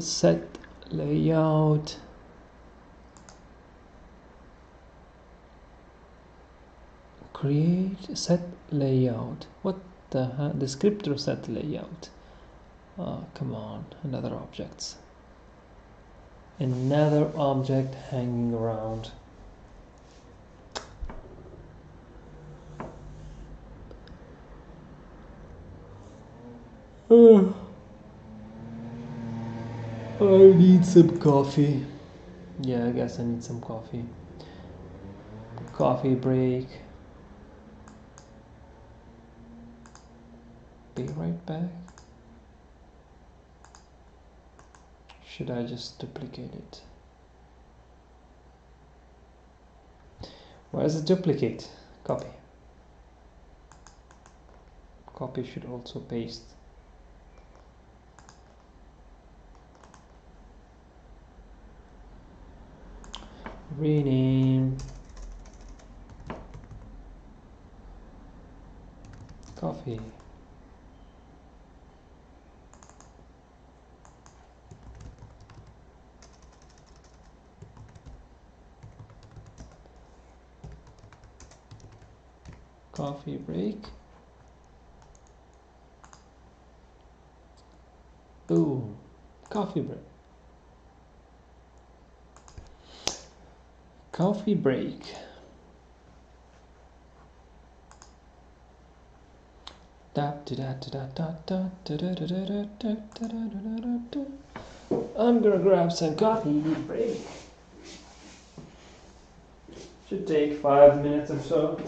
[SPEAKER 1] Set layout create set layout. What the hell? Descriptor set layout. Oh, come on, another object hanging around. I need some coffee. Yeah, I guess I need some coffee. Coffee break. Be right back. Should I just duplicate it? Where's the duplicate? Copy. Copy should also paste. Rename. Coffee. Coffee break. Boom. Coffee break. Coffee break. I'm gonna grab some coffee. Break. Should take 5 minutes or so.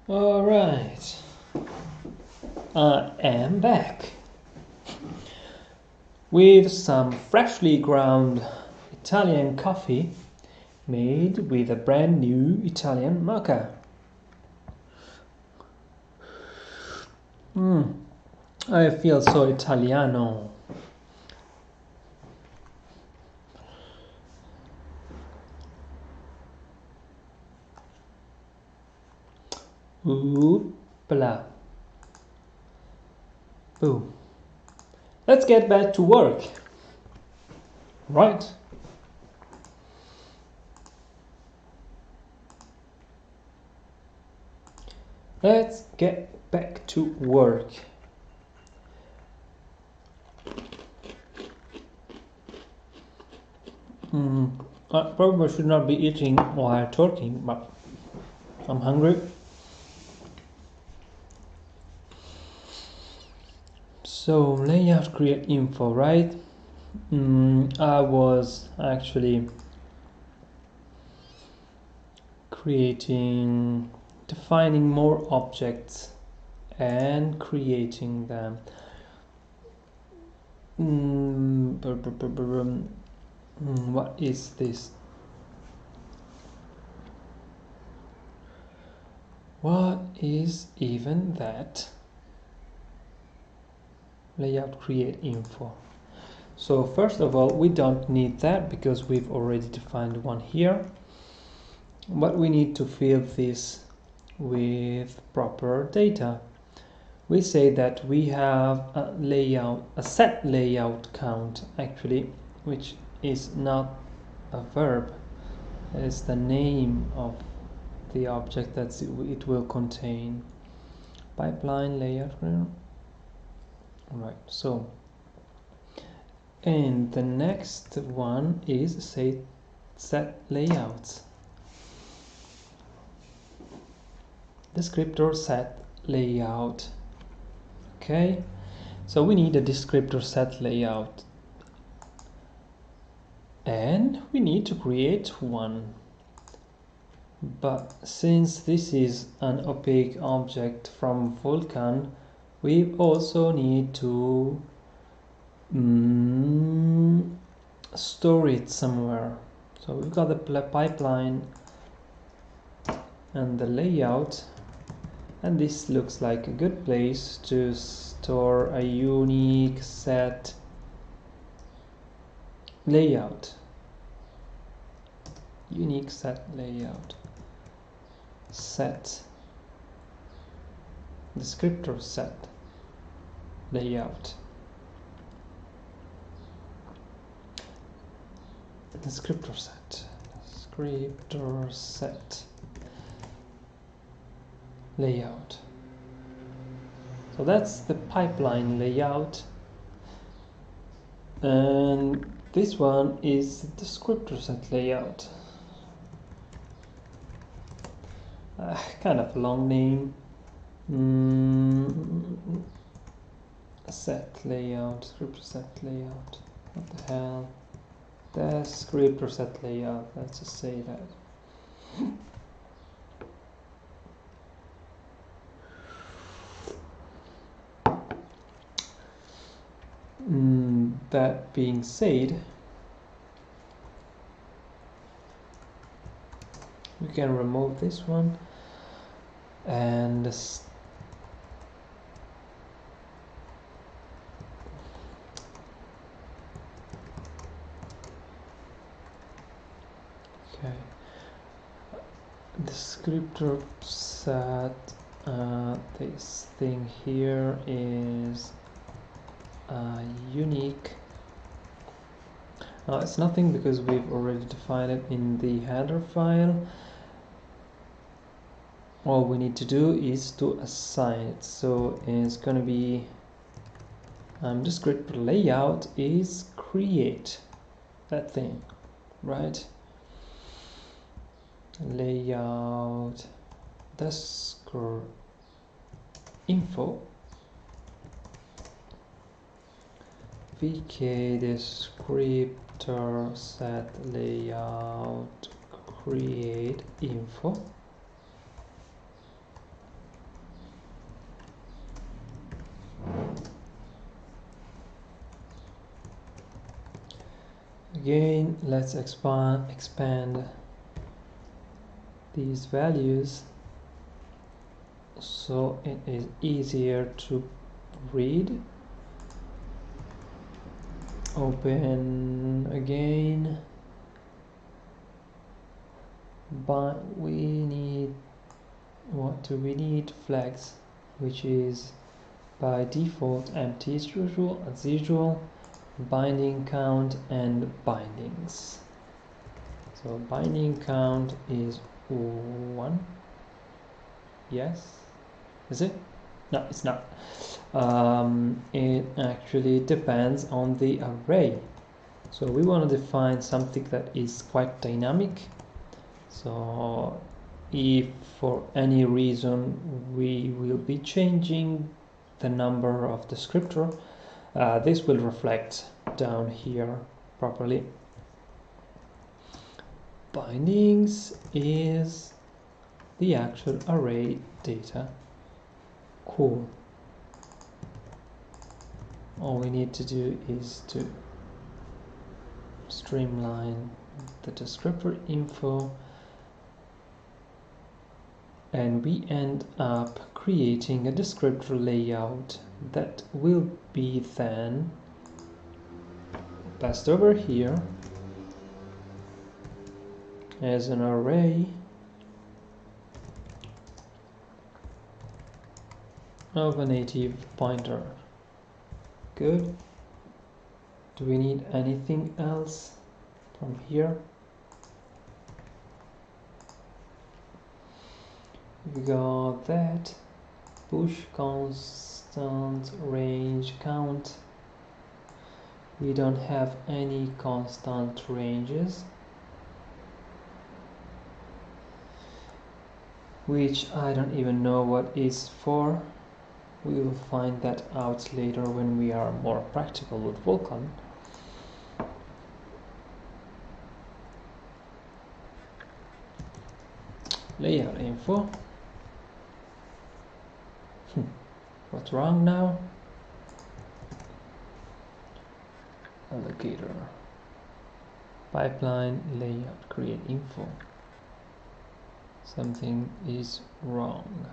[SPEAKER 1] Alright, I am back with some freshly ground Italian coffee made with a brand new Italian mocha. I feel so Italiano. Oopla. Boom. Let's get back to work. Right. Let's get back to work. I probably should not be eating while talking, but I'm hungry. So layout create info, right? I was actually defining more objects and creating them. What is this? What is even that? Layout create info. So first of all, we don't need that because we've already defined one here. But we need to fill this with proper data. We say that we have a set layout count actually, which is not a verb. It's the name of the object that it will contain. Pipeline layout. Right, so and the next one is say set layouts. Descriptor set layout. Okay, so we need a descriptor set layout and we need to create one. But since this is an opaque object from Vulkan, we also need to store it somewhere. So we've got the pipeline and the layout, and this looks like a good place to store a unique set layout. Unique set layout. Set descriptor set layout. Descriptor set layout. So that's the pipeline layout, and this one is the descriptor set layout. Kind of long name. Set layout, descriptor set layout. What the hell? Descriptor set layout. Let's just say that. That being said, we can remove this one and okay, descriptor set. This thing here is unique. It's nothing because we've already defined it in the header file. All we need to do is to assign it. So it's going to be descriptor layout is create that thing, right? Layout descriptor info vk descriptor set layout create info. again, let's expand these values so it is easier to read. Open again, but we need, what do we need? Flags, which is by default empty as usual, binding count and bindings. So binding count is 1. Yes, is it? No, it's not. It actually depends on the array. So we want to define something that is quite dynamic. So if for any reason we will be changing the number of the descriptor, this will reflect down here properly. Bindings is the actual array data. Cool. All we need to do is to streamline the descriptor info, and we end up creating a descriptor layout that will be then passed over here as an array of a native pointer. Good. Do we need anything else from here? We got that. Push constant range count. We don't have any constant ranges, which I don't even know what is for. We will find that out later when we are more practical with Vulkan. Layout info. What's wrong now? Allocator. Pipeline layout create info. Something is wrong.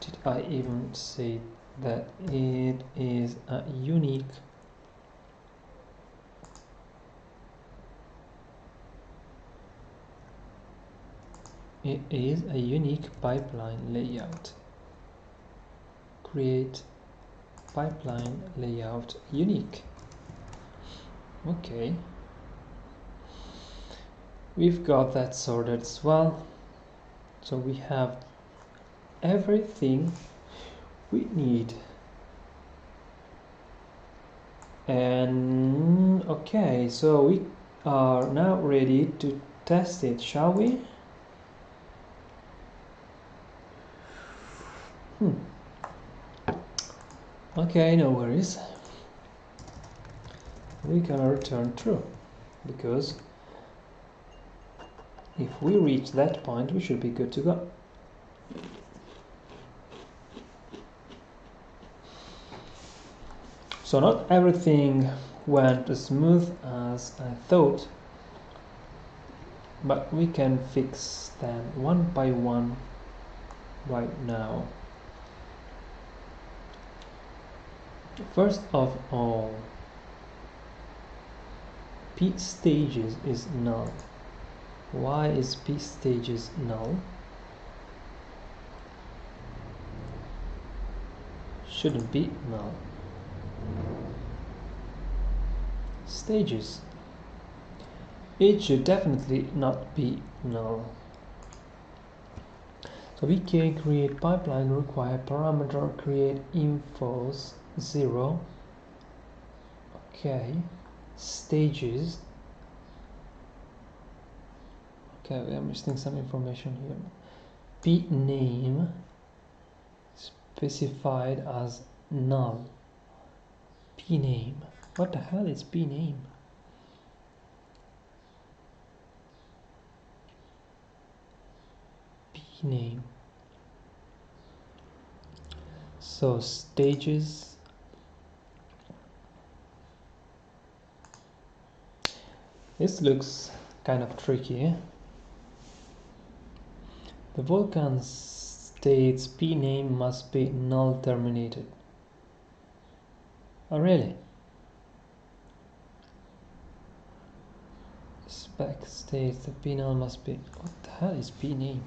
[SPEAKER 1] Did I even say that it is a unique pipeline layout? Create pipeline layout unique. Okay, we've got that sorted as well. So we have everything we need. And okay, so we are now ready to test it, shall we? Okay, no worries. We can return true, because if we reach that point, we should be good to go. So not everything went as smooth as I thought, but we can fix them one by one right now. First of all, P stages is null. Why is P stages null? Shouldn't be null. Stages. It should definitely not be null. So we can create pipeline require parameter create infos 0. Okay. Stages. Okay, we are missing some information here. P name specified as null. P name. What the hell is P name? P name. So stages This looks kind of tricky. The Vulkan states p name must be null terminated. Oh really? Spec states the p null must be... What the hell is p name?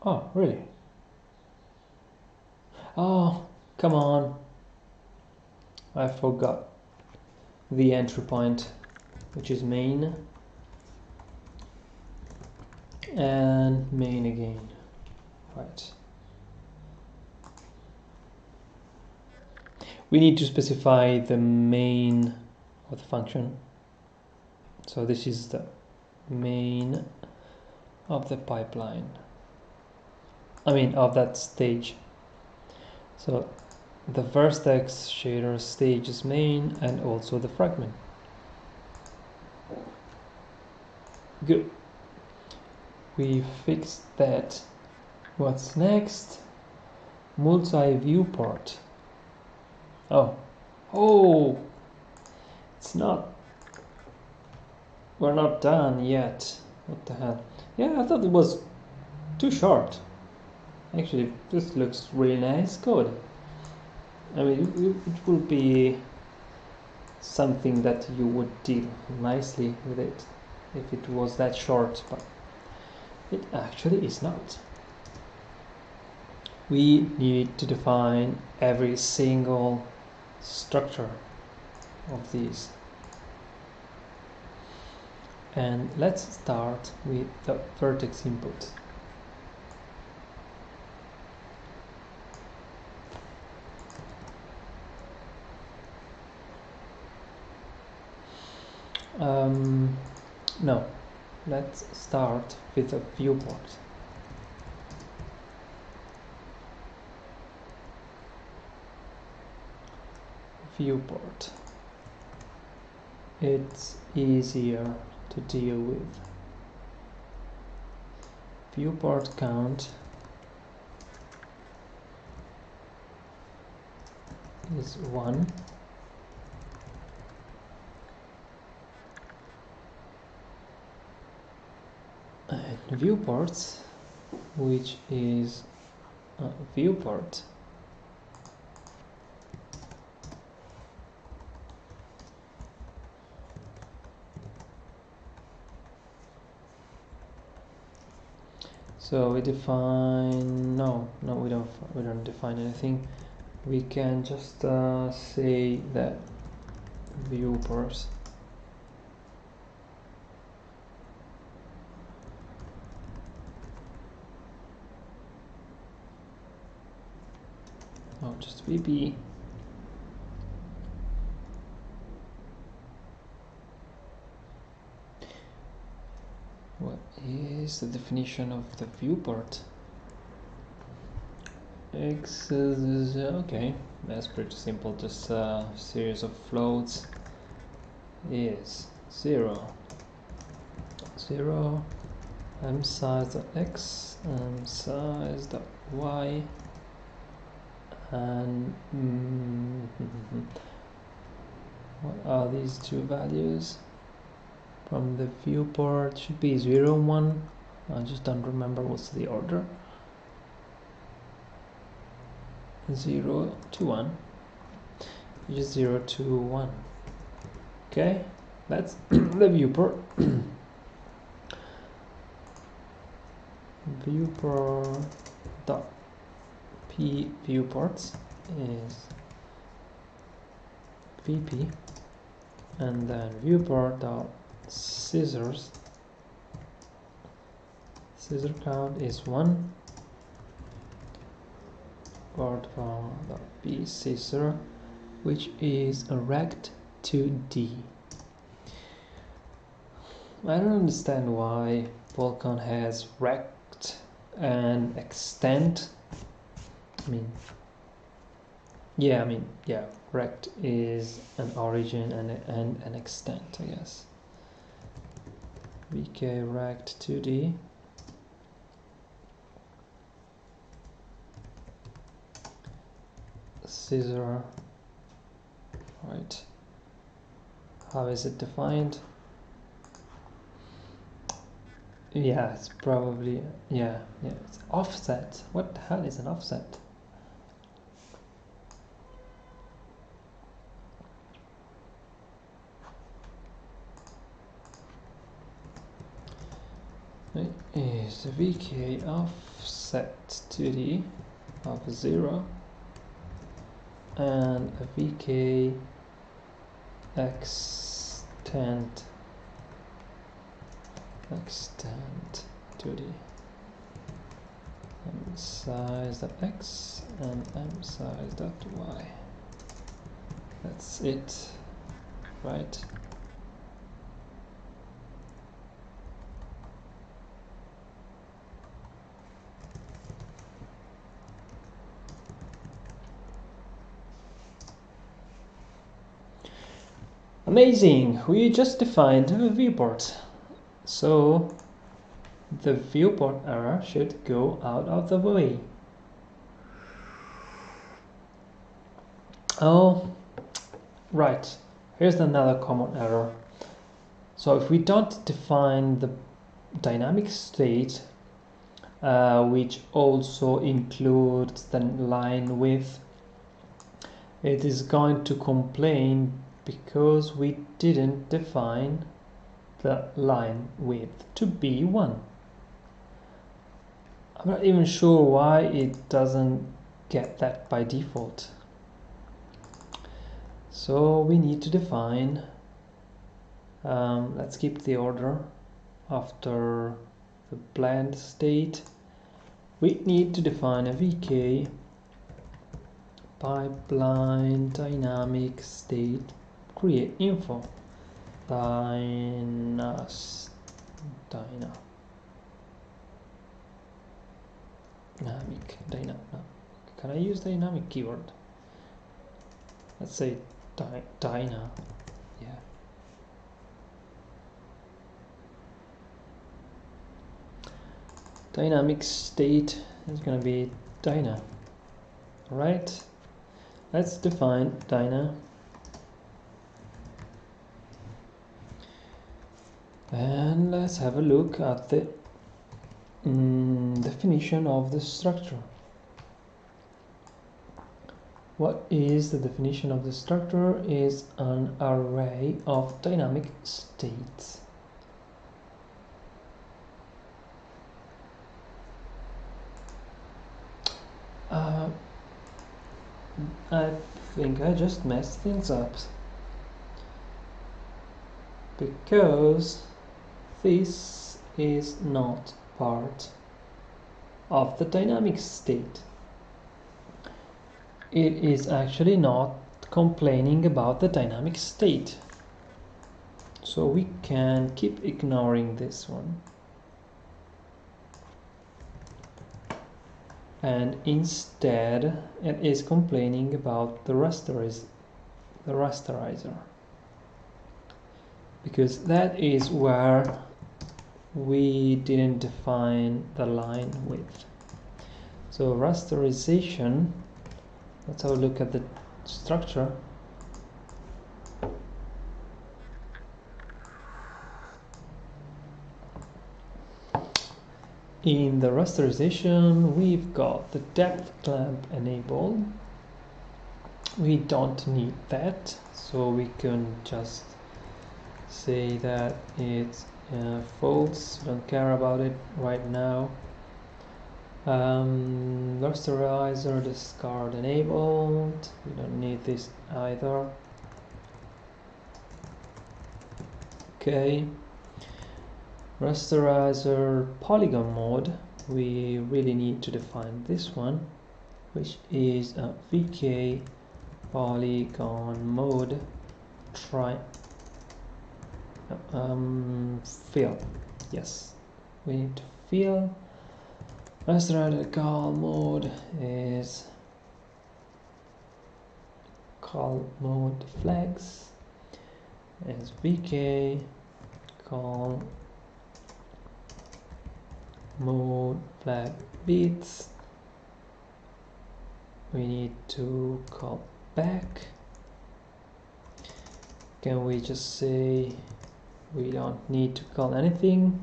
[SPEAKER 1] Oh, really? Oh, come on. I forgot the entry point, which is main. And main again. Right. We need to specify the main of the function. So this is the main of the pipeline. I mean, of that stage. So the vertex shader stage is main and also the fragment. Good. We fixed that. What's next? Multi-viewport. Oh, it's not. We're not done yet. What the hell? Yeah, I thought it was too short. Actually, this looks really nice code. I mean, it will be something that you would deal nicely with it if it was that short, but it actually is not. We need to define every single structure of these. And let's start with the vertex input. No, let's start with a viewport. Viewport. It's easier to deal with. Viewport count is 1. And viewports, which is a viewport, so we define we don't define anything. We can just say that viewports just VP. What is the definition of the viewport? X is okay, that's pretty simple, just a series of floats is 0 m size of x, m size of y, and what are these two values from the viewport? Should be 0 and 1. I just don't remember what's the order. 0 to 1, which is 0 to 1. Okay, that's the viewport. Viewport dot p viewports is vp, and then viewport dot scissor count is 1. P scissor, which is a rect to D. I don't understand why Vulkan has rect and extent. Rect is an origin and an extent, I guess. vk rect 2d scissor, right? How is it defined? Yeah, it's probably, yeah, it's offset. What the hell is an offset? It is vk offset 2d of 0 and a vk extend 2d m size dot x and m size dot y. That's it, right? Amazing! We just defined a viewport, so the viewport error should go out of the way. Oh, right. Here's another common error. So if we don't define the dynamic state, which also includes the line width, it is going to complain because we didn't define the line width to be 1. I'm not even sure why it doesn't get that by default. So we need to define, let's keep the order after the blend state. We need to define a vk pipeline dynamic state create info dynamic. Can I use dynamic keyword? Let's say dyna. Yeah. Dynamic state is going to be dyna. Right. Let's define dyna. And let's have a look at the definition of the structure. What is the definition of the structure? Is an array of dynamic states. I think I just messed things up because this is not part of the dynamic state. It is actually not complaining about the dynamic state. So we can keep ignoring this one. And instead it is complaining about the rasterizer, because that is where we didn't define the line width. So rasterization, let's have a look at the structure. In the rasterization, we've got the depth clamp enabled. We don't need that, so we can just say that it's false. Don't care about it right now. Rasterizer discard enabled. We don't need this either. Okay. Rasterizer polygon mode, we really need to define this one, which is a vk polygon mode fill. Yes, we need to fill. Rasterizer call mode is call mode flags is vk call mode flag bits. We need to call back. Can we just say we don't need to call anything?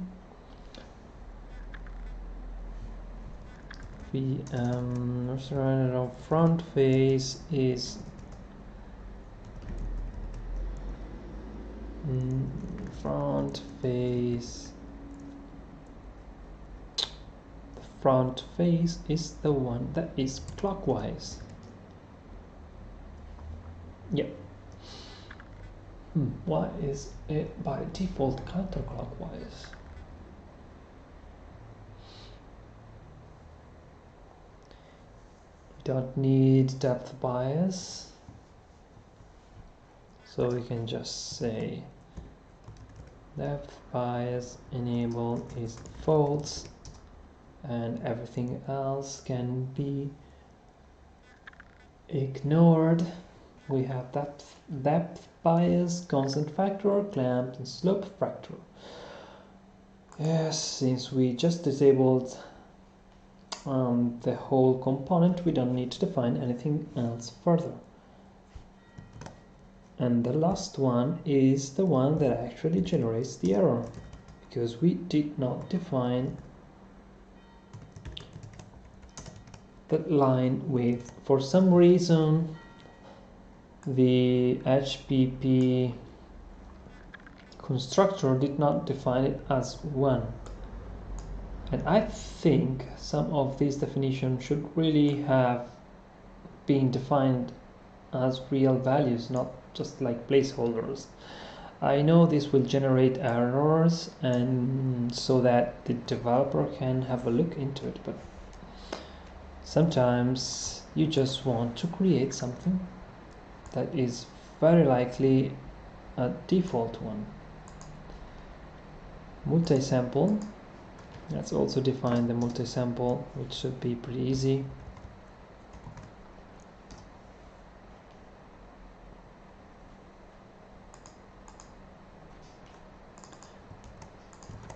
[SPEAKER 1] Rasterizer front face is front face. The front face is the one that is clockwise. Yep. Why is it by default counterclockwise? We don't need depth bias, so we can just say depth bias enable is false, and everything else can be ignored. We have depth bias, constant factor, clamped, and slope factor. Yes, since we just disabled the whole component, we don't need to define anything else further. And the last one is the one that actually generates the error, because we did not define the line width. For some reason, the HPP constructor did not define it as 1. And I think some of these definitions should really have been defined as real values, not just like placeholders. I know this will generate errors, and so that the developer can have a look into it, but sometimes you just want to create something that is very likely a default one. Multi-sample. Let's also define the multi-sample, which should be pretty easy.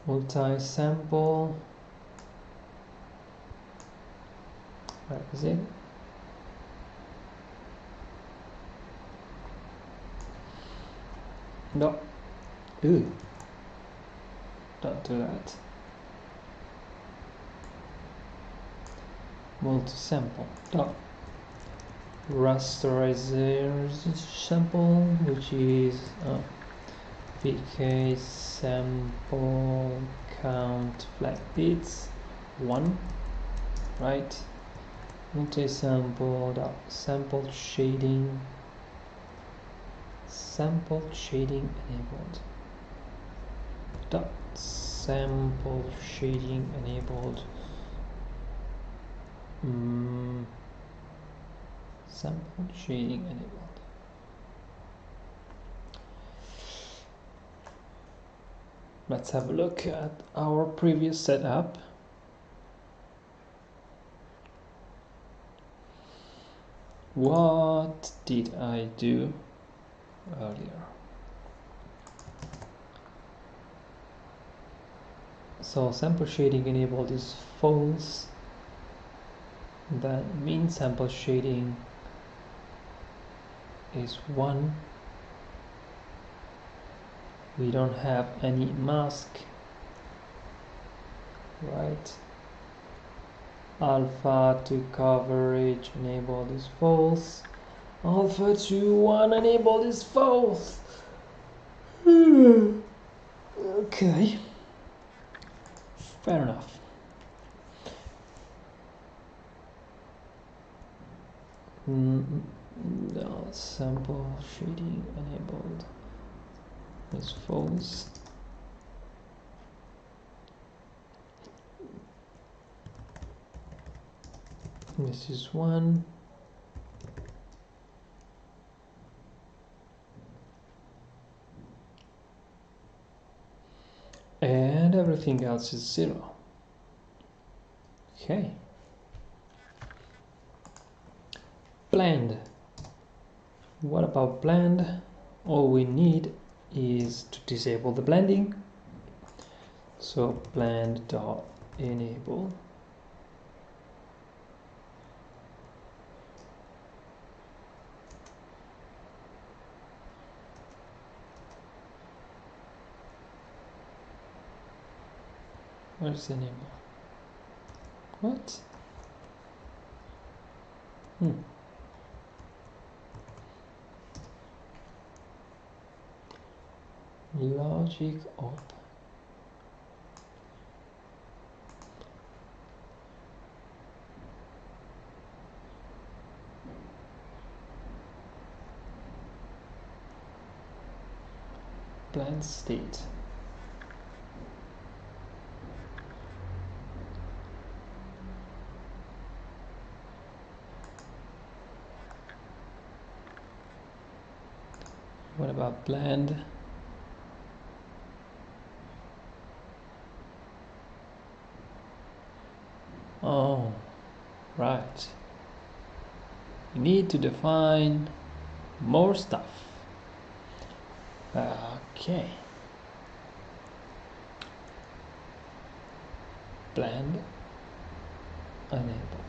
[SPEAKER 1] Multi-sample. Where is it? No. Ooh. Don't do that. Multi-sample. No. Rasterizer sample, which is VK sample count flag bits 1, right? Multi-sample dot sample shading enabled dot sample shading enabled sample shading enabled. Let's have a look at our previous setup. What did I do earlier? So sample shading enabled is false. That means sample shading is 1. We don't have any mask, right? Alpha to coverage enabled is false. Alpha to 1 enabled is false. Okay, fair enough. No, sample shading enabled is false. This is 1. And everything else is 0. Okay. Blend. What about blend? All we need is to disable the blending. So blend dot enable. Where's enable? What? Logic op. Blend state. What about blend? Oh, right. You need to define more stuff. Okay. Blend enable.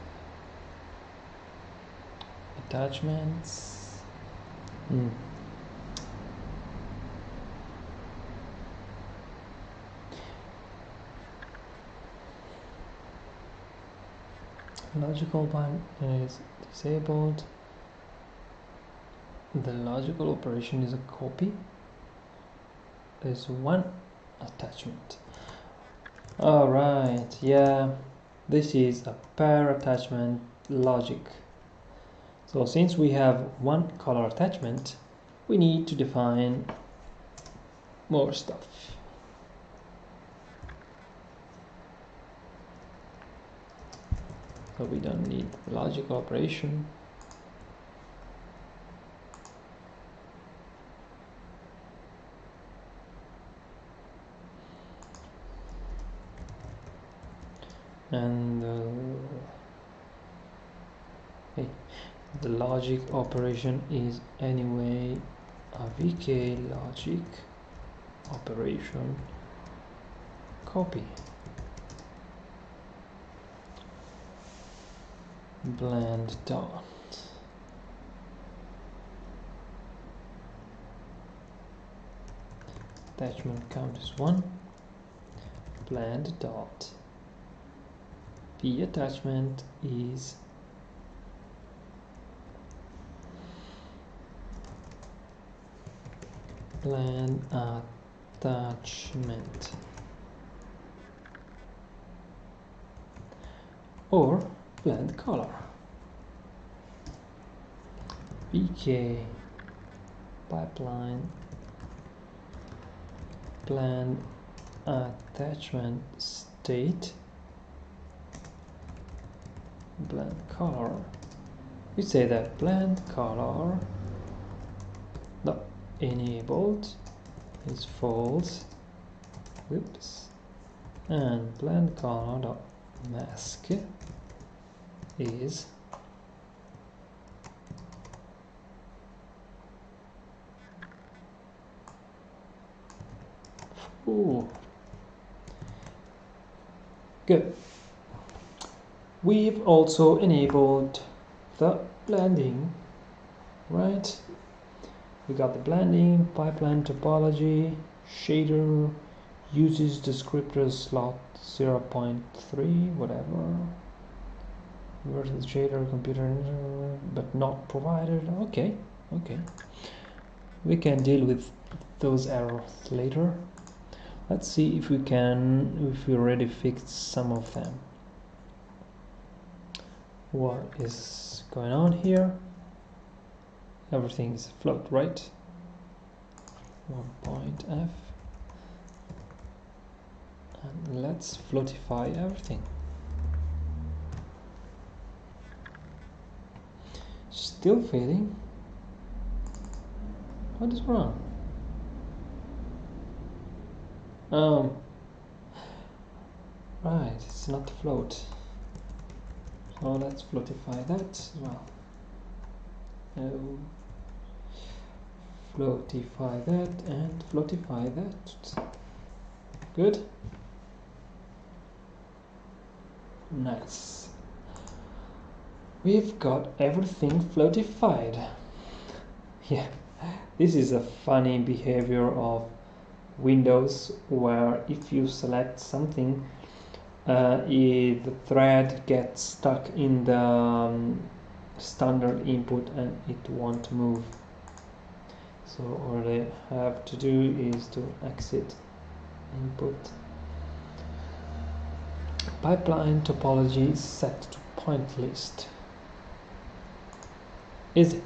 [SPEAKER 1] Attachments. Logical one is disabled. The logical operation is a copy. There's one attachment. All right, yeah, this is a pair attachment logic. So since we have one color attachment, we need to define more stuff. So we don't need the logical operation. And the logic operation is anyway a VK logic operation copy. Blend dot. Attachment count is 1. Blend dot. P attachment is blend attachment or blend color. VK pipeline blend attachment state blend color. We say that blend color the enabled is false. Whoops. And blend color dot mask is ooh. Good. We've also enabled the blending, right? We got the blending, pipeline topology, shader, uses descriptor slot 0.3, whatever. Versus shader computer, but not provided. Okay. We can deal with those errors later. Let's see if we already fixed some of them. What is going on here? Everything is float, right? 1.f. And let's floatify everything. Still fading. What is wrong? Right, it's not float. So let's floatify that as well. Floatify that and floatify that. Good. Nice. We've got everything floatified. Yeah, this is a funny behavior of Windows, where if you select something, the thread gets stuck in the standard input and it won't move. So all I have to do is to exit input. Pipeline topology is set to point list. Is it?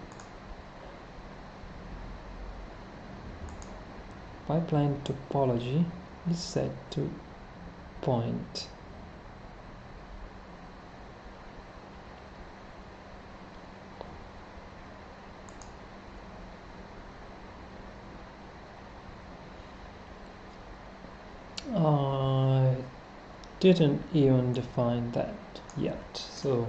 [SPEAKER 1] Pipeline topology is set to point. I didn't even define that yet, so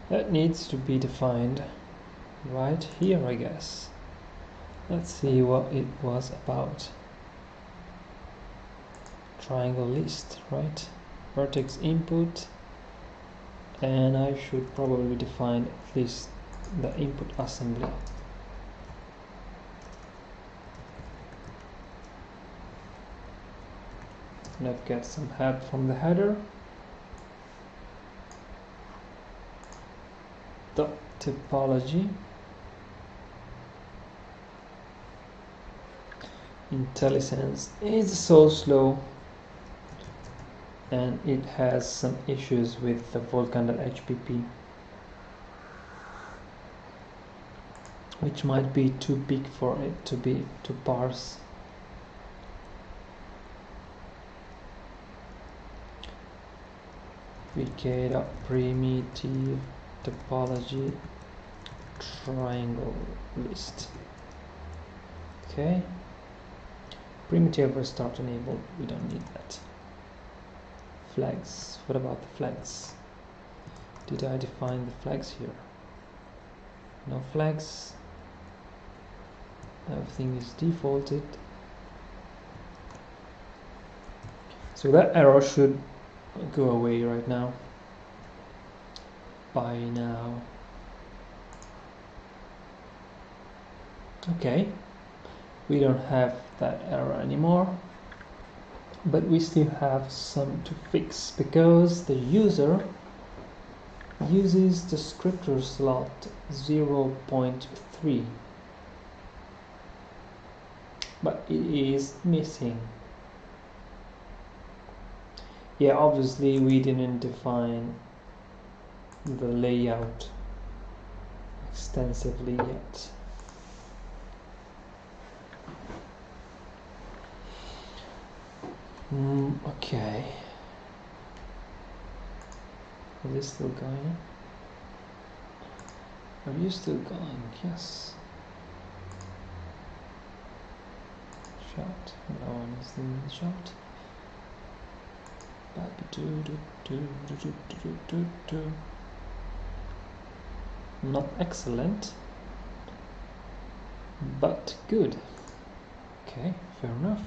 [SPEAKER 1] that needs to be defined right here, I guess. Let's see what it was about. Triangle list, right? Vertex input, and I should probably define at least the input assembly. Let's get some help from the header. The topology. IntelliSense is so slow, and it has some issues with the Vulkan.hpp, which might be too big for it to parse. vk.primitive topology triangle list. Okay. Primitive restart enabled, we don't need that. Flags, what about the flags? Did I define the flags here? No flags. Everything is defaulted. So that error should go away right now. By now. Okay. We don't have that error anymore, but we still have some to fix because the user uses descriptor slot 0.3, but it is missing. Yeah, obviously we didn't define the layout extensively yet. Okay. Is this still going? Are you still going? Yes. Shot. No one is in the shot. Not excellent, but good. Okay, fair enough.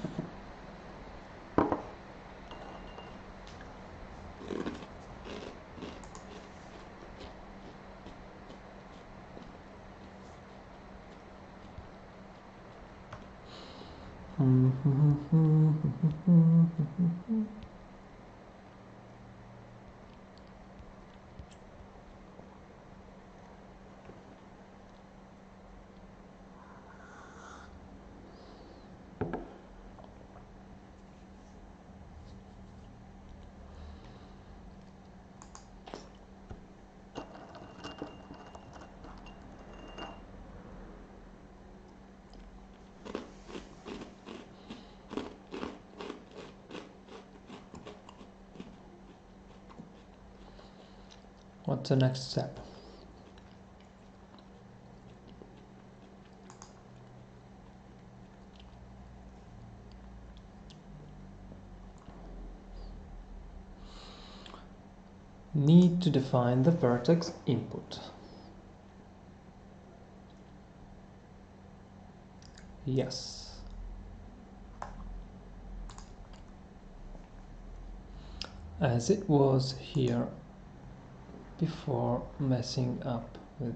[SPEAKER 1] What's the next step? Need to define the vertex input. Yes. as it was here before messing up with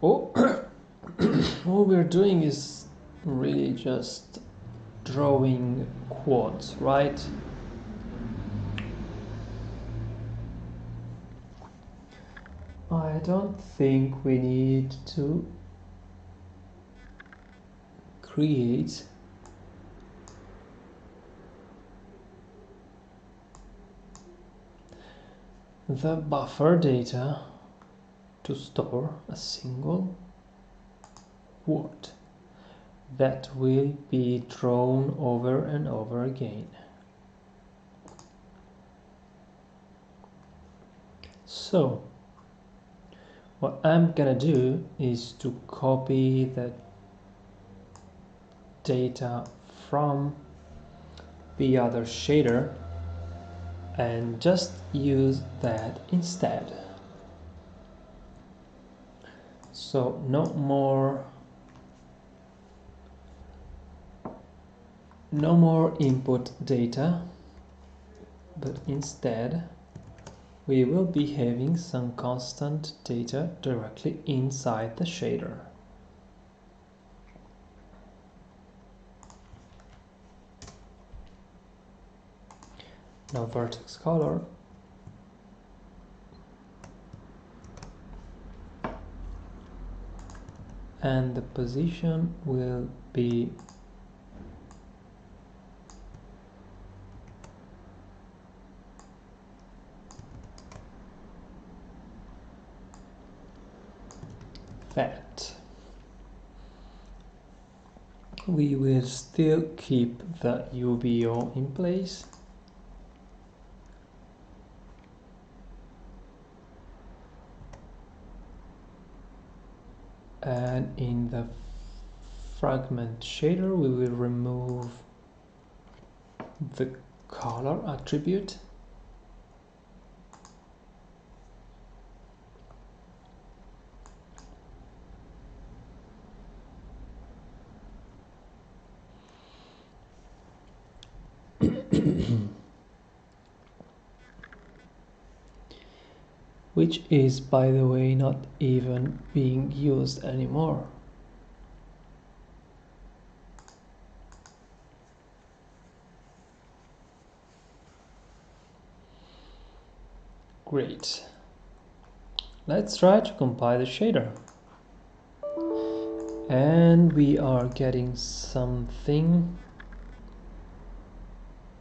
[SPEAKER 1] oh what we're doing is really just drawing quads, right? I don't think we need to create the buffer data to store a single quad that will be drawn over and over again. So what I'm gonna do is to copy the data from the other shader and just use that instead. So no more input data, but instead we will be having some constant data directly inside the shader. Now vertex color, and the position will be that. We will still keep the UVO in place. And in the fragment shader, we will remove the color attribute. Which is, by the way, not even being used anymore. Great. Let's try to compile the shader. And we are getting something.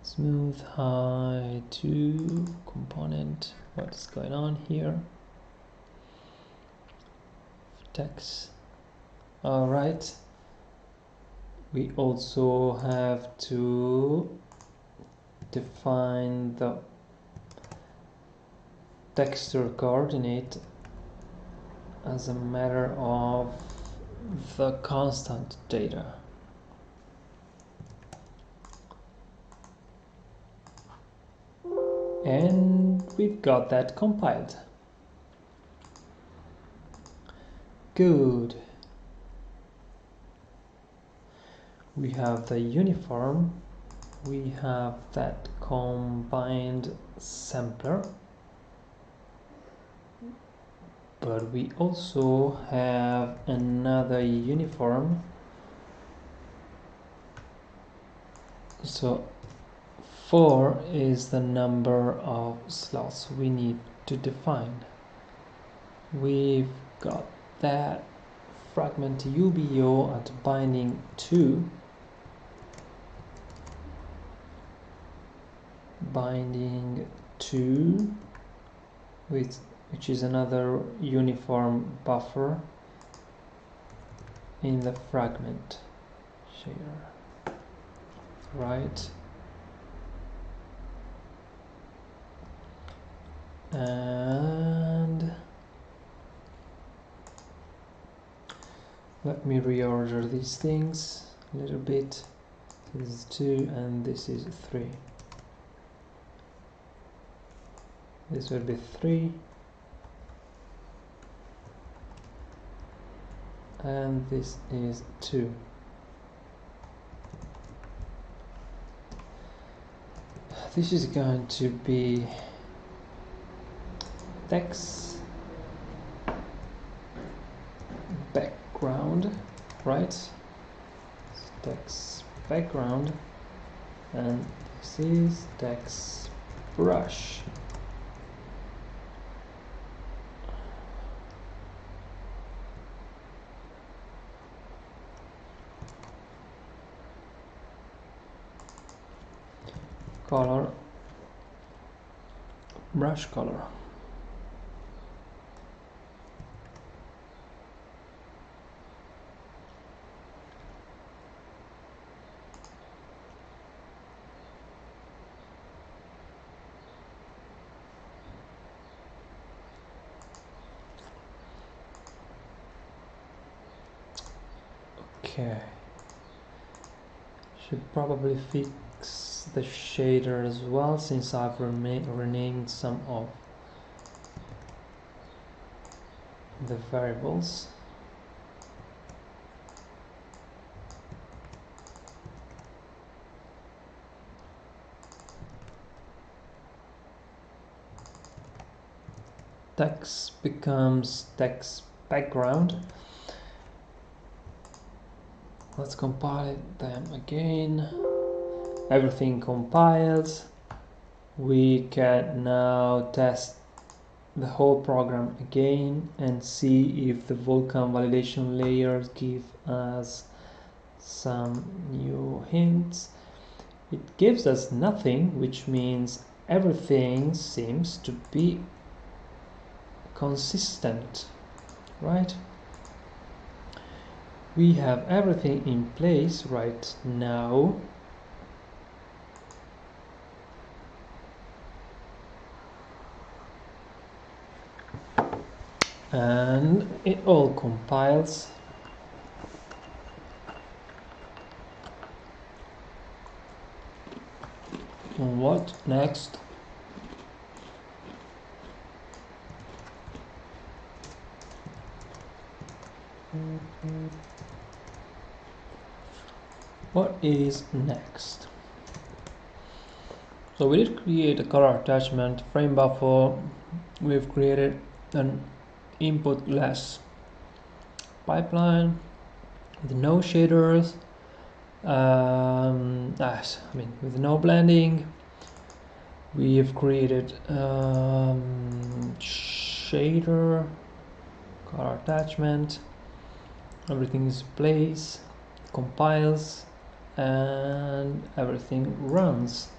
[SPEAKER 1] Smooth high to component. What's going on here? Vertex. All right. We also have to define the texture coordinate as a matter of the constant data. And we've got that compiled. Good. We have the uniform. We have that combined sampler. But we also have another uniform. So 4 is the number of slots we need to define. We've got that fragment UBO at binding 2, which is another uniform buffer in the fragment shader, right? And let me reorder these things a little bit. This is 2 and this is 3. This will be 3 and this is 2. This is going to be text background, right? Text background, and this is text brush. Color, brush color. Okay, should probably fix the shader as well, since I've renamed some of the variables. Text becomes text background. Let's compile them again. Everything compiles. We can now test the whole program again and see if the Vulkan validation layers give us some new hints. It gives us nothing, which means everything seems to be consistent, right? We have everything in place right now. And it all compiles. And what next? What is next? So we did create a color attachment, frame buffer. We've created an input glass pipeline with no shaders, with no blending. We have created shader, color attachment. Everything is in place, compiles, and everything runs.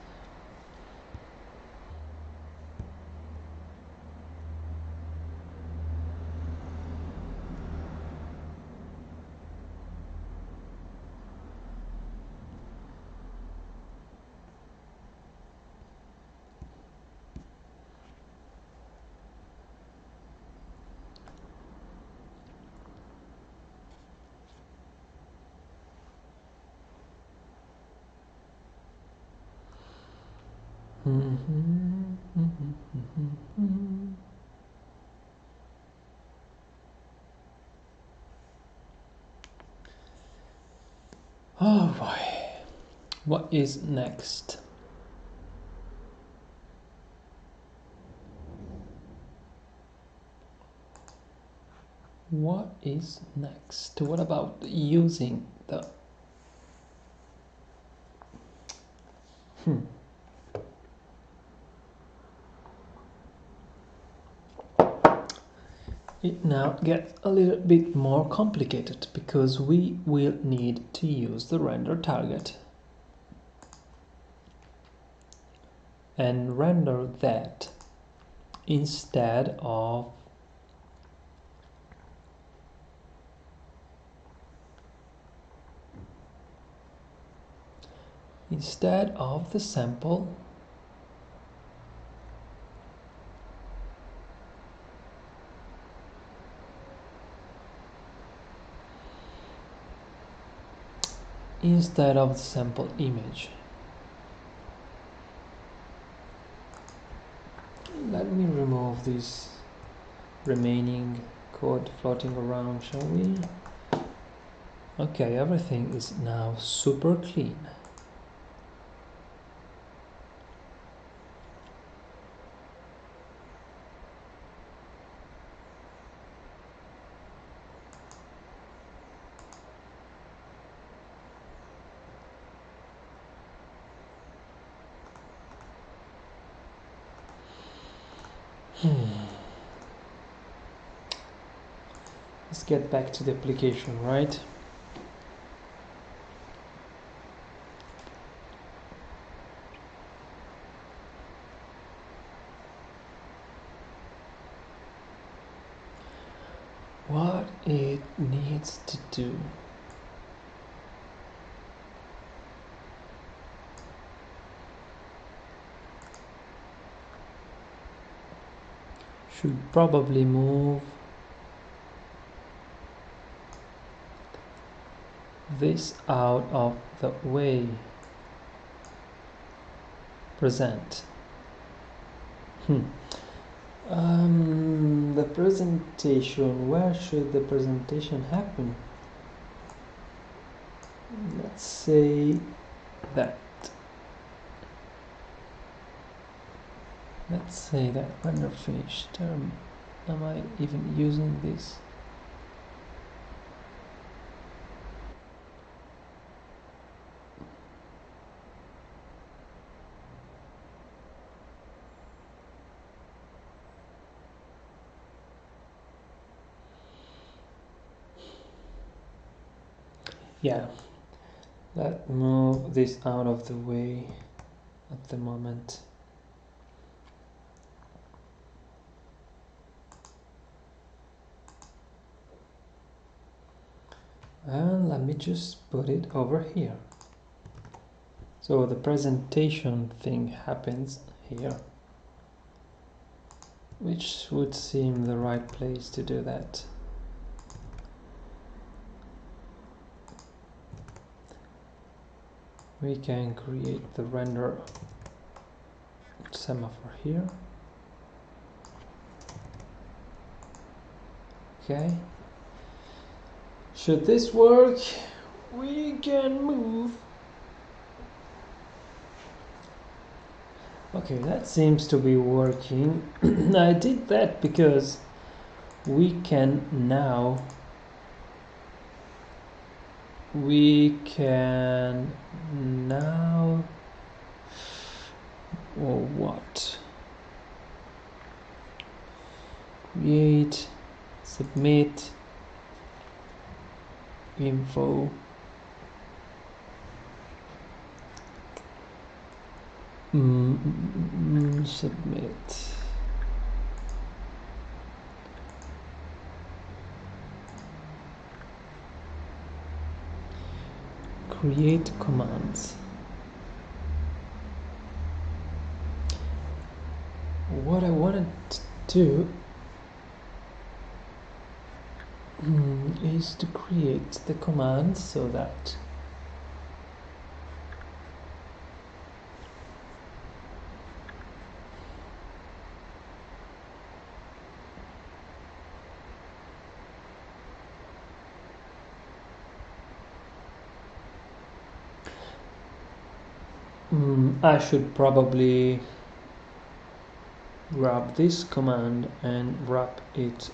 [SPEAKER 1] Oh boy, what is next? What is next? What about using the It now gets a little bit more complicated because we will need to use the render target and render that instead of the sample image. Let me remove this remaining code floating around, shall we? Okay, everything is now super clean. Let's get back to the application, right? What it needs to do. Should probably move this out of the way. Present. The presentation, where should the presentation happen? Let's say that. Let's say that render finished. Am I even using this? Yeah, let's move this out of the way at the moment. And let me just put it over here. So the presentation thing happens here, which would seem the right place to do that. We can create the render semaphore here. Okay. Should this work, we can move. Okay, that seems to be working. I did that because we can now or what? Create, submit, info. Submit. Create commands. What I wanted to do is to create the command so that I should probably grab this command and wrap it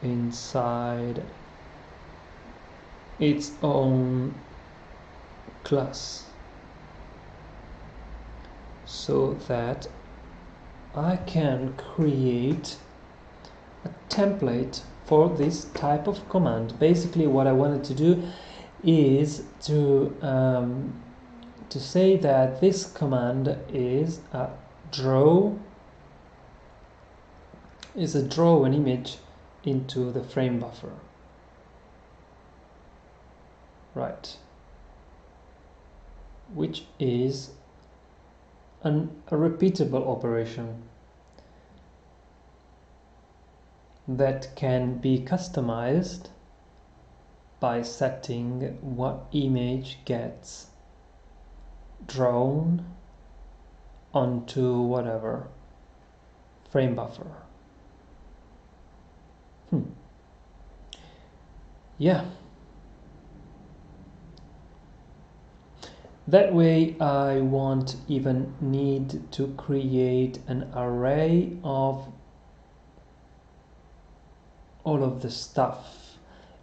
[SPEAKER 1] inside its own class so that I can create a template for this type of command. Basically what I wanted to do is to say that this command is a draw an image into the frame buffer. Right. Which is a repeatable operation that can be customized by setting what image gets drawn onto whatever frame buffer. Yeah. That way I won't even need to create an array of all of the stuff.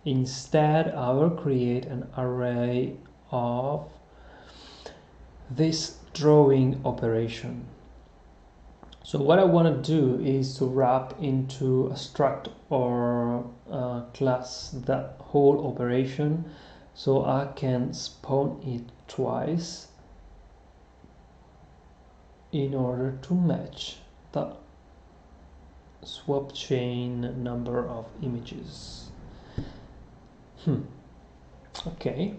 [SPEAKER 1] Instead, I will create an array of this drawing operation. So what I want to do is to wrap into a struct or a class that whole operation, so I can spawn it twice in order to match the swap chain number of images. Okay.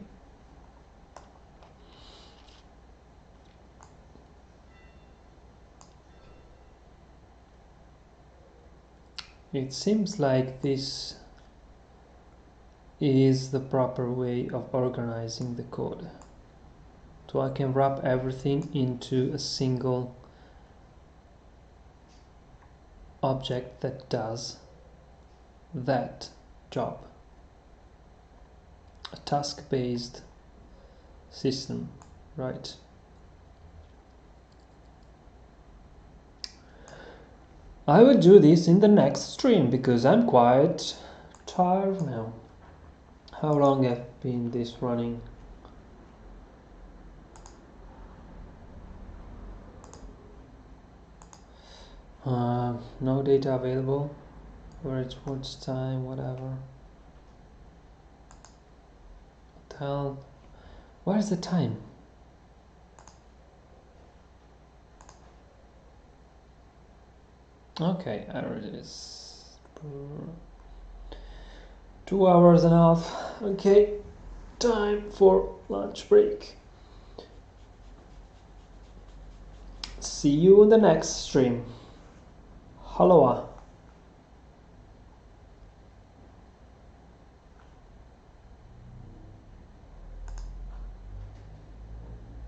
[SPEAKER 1] It seems like this is the proper way of organizing the code. So I can wrap everything into a single object that does that job. A task-based system, right? I will do this in the next stream because I'm quite tired now. How long have been this running? No data available, or it's watch time, whatever. Tell, where's the time? Okay, there it is. 2 hours and a half. Okay, time for lunch break. See you in the next stream. Aloha.